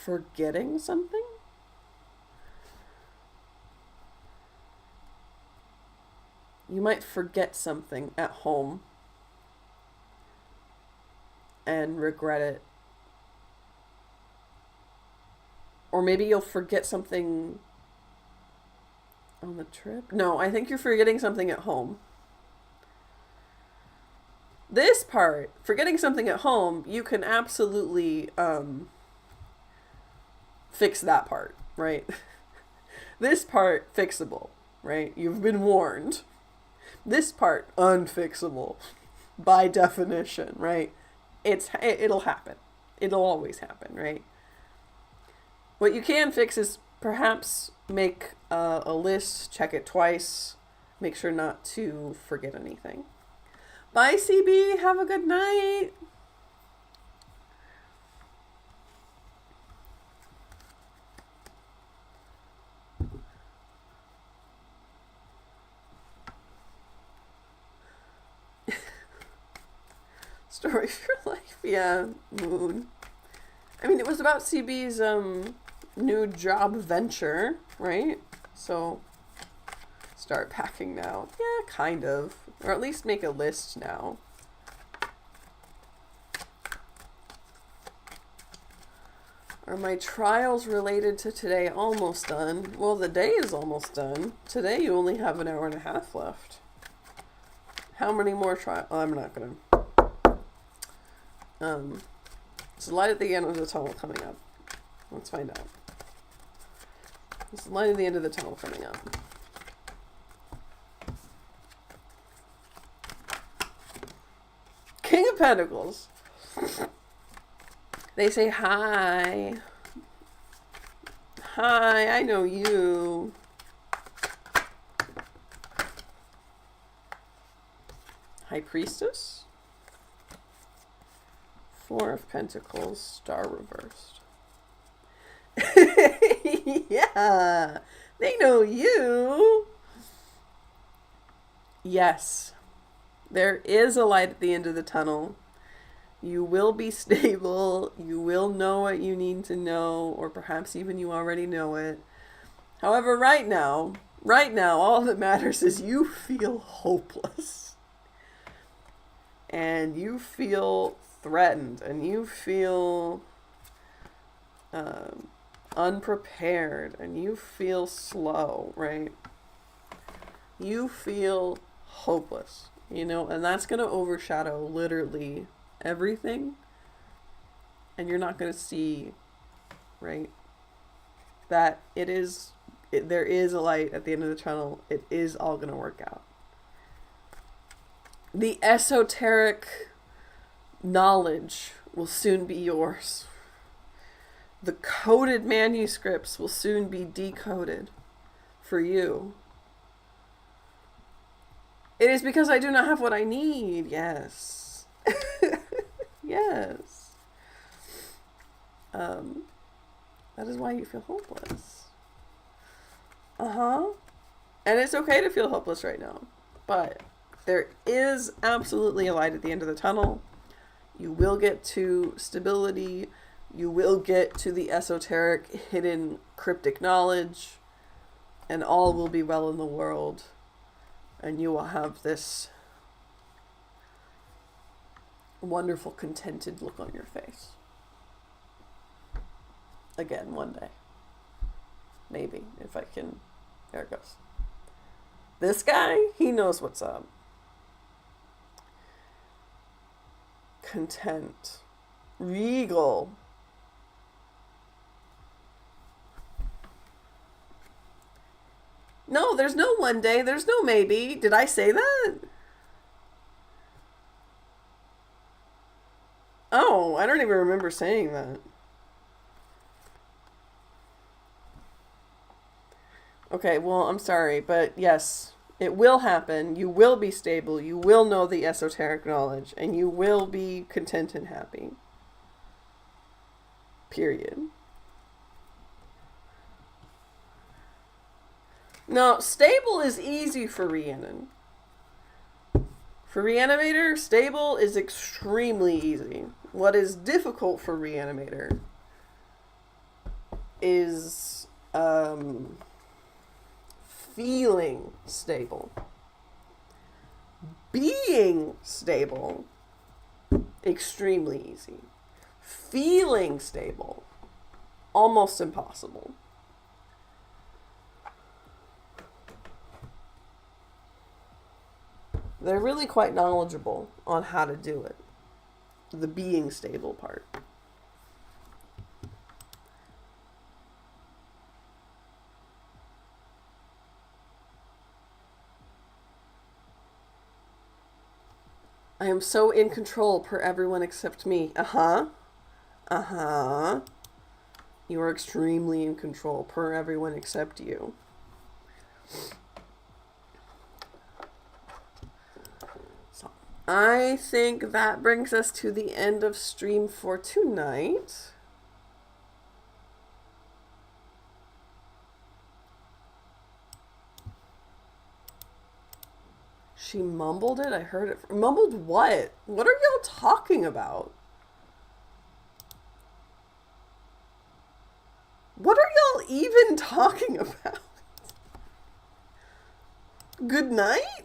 Forgetting something? You might forget something at home and regret it. Or maybe you'll forget something on the trip. No, I think you're forgetting something at home. This part, forgetting something at home, you can absolutely fix that part, right? This part, fixable, right? You've been warned. This part, unfixable, by definition, right? It'll happen. It'll always happen, right? What you can fix is perhaps make a list, check it twice, make sure not to forget anything. Bye, CB. Have a good night. Story of your life. Yeah, Moon. I mean, it was about CB's new job venture, right? So start packing now. Yeah, kind of. Or at least make a list now. Are my trials related to today almost done? Well, the day is almost done. Today you only have an hour and a half left. How many more trials? Oh, I'm not gonna. There's a light at the end of the tunnel coming up. Let's find out. There's a light at the end of the tunnel coming up. King of Pentacles. They say hi. Hi, I know you. High Priestess. Four of Pentacles, Star reversed. Yeah, they know you. Yes, there is a light at the end of the tunnel. You will be stable. You will know what you need to know, or perhaps even you already know it. However, right now, all that matters is you feel hopeless. And you feel threatened, and you feel unprepared, and you feel slow, right? You feel hopeless, and that's going to overshadow literally everything, and you're not going to see, right, that there is a light at the end of the tunnel. It is all going to work out. The esoteric knowledge will soon be yours. The coded manuscripts will soon be decoded for you. It is because I do not have what I need. Yes. Yes. That is why you feel hopeless. And it's okay to feel hopeless right now. But there is absolutely a light at the end of the tunnel. You will get to stability. You will get to the esoteric, hidden, cryptic knowledge. And all will be well in the world. And you will have this wonderful, contented look on your face. Again, one day. Maybe, if I can. There it goes. This guy, he knows what's up. Content. Regal. No, there's no one day. There's no maybe. Did I say that? Oh, I don't even remember saying that. Okay, well, I'm sorry, but yes, it will happen. You will be stable. You will know the esoteric knowledge, and you will be content and happy. Period. No, stable is easy for Rhiannon. For Reanimator, stable is extremely easy. What is difficult for Reanimator is feeling stable. Being stable Extremely easy. Feeling stable. Almost impossible. They're really quite knowledgeable on how to do it. The being stable part. I am so in control per everyone except me. Uh-huh. Uh-huh. You are extremely in control per everyone except you. So, I think that brings us to the end of stream for tonight. She mumbled it? I heard it. Mumbled what? What are y'all talking about? What are y'all even talking about? Good night?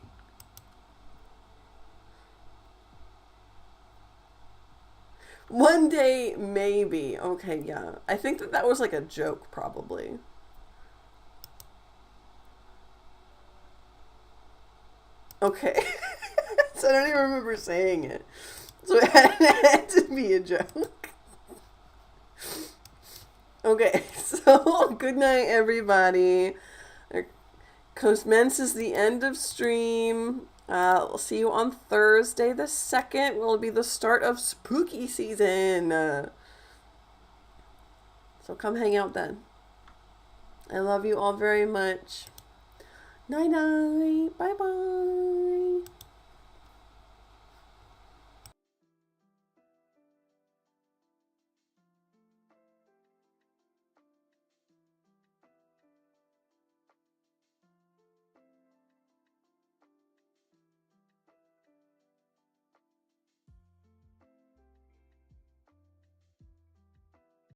One day, maybe. Okay, yeah. I think that was like a joke, probably. Okay. So I don't even remember saying it. So it had to be a joke. Okay, so good night, everybody. Commences the end of stream. We'll see you on Thursday the 2nd. Will be the start of spooky season. So come hang out then. I love you all very much. Night night. Bye bye.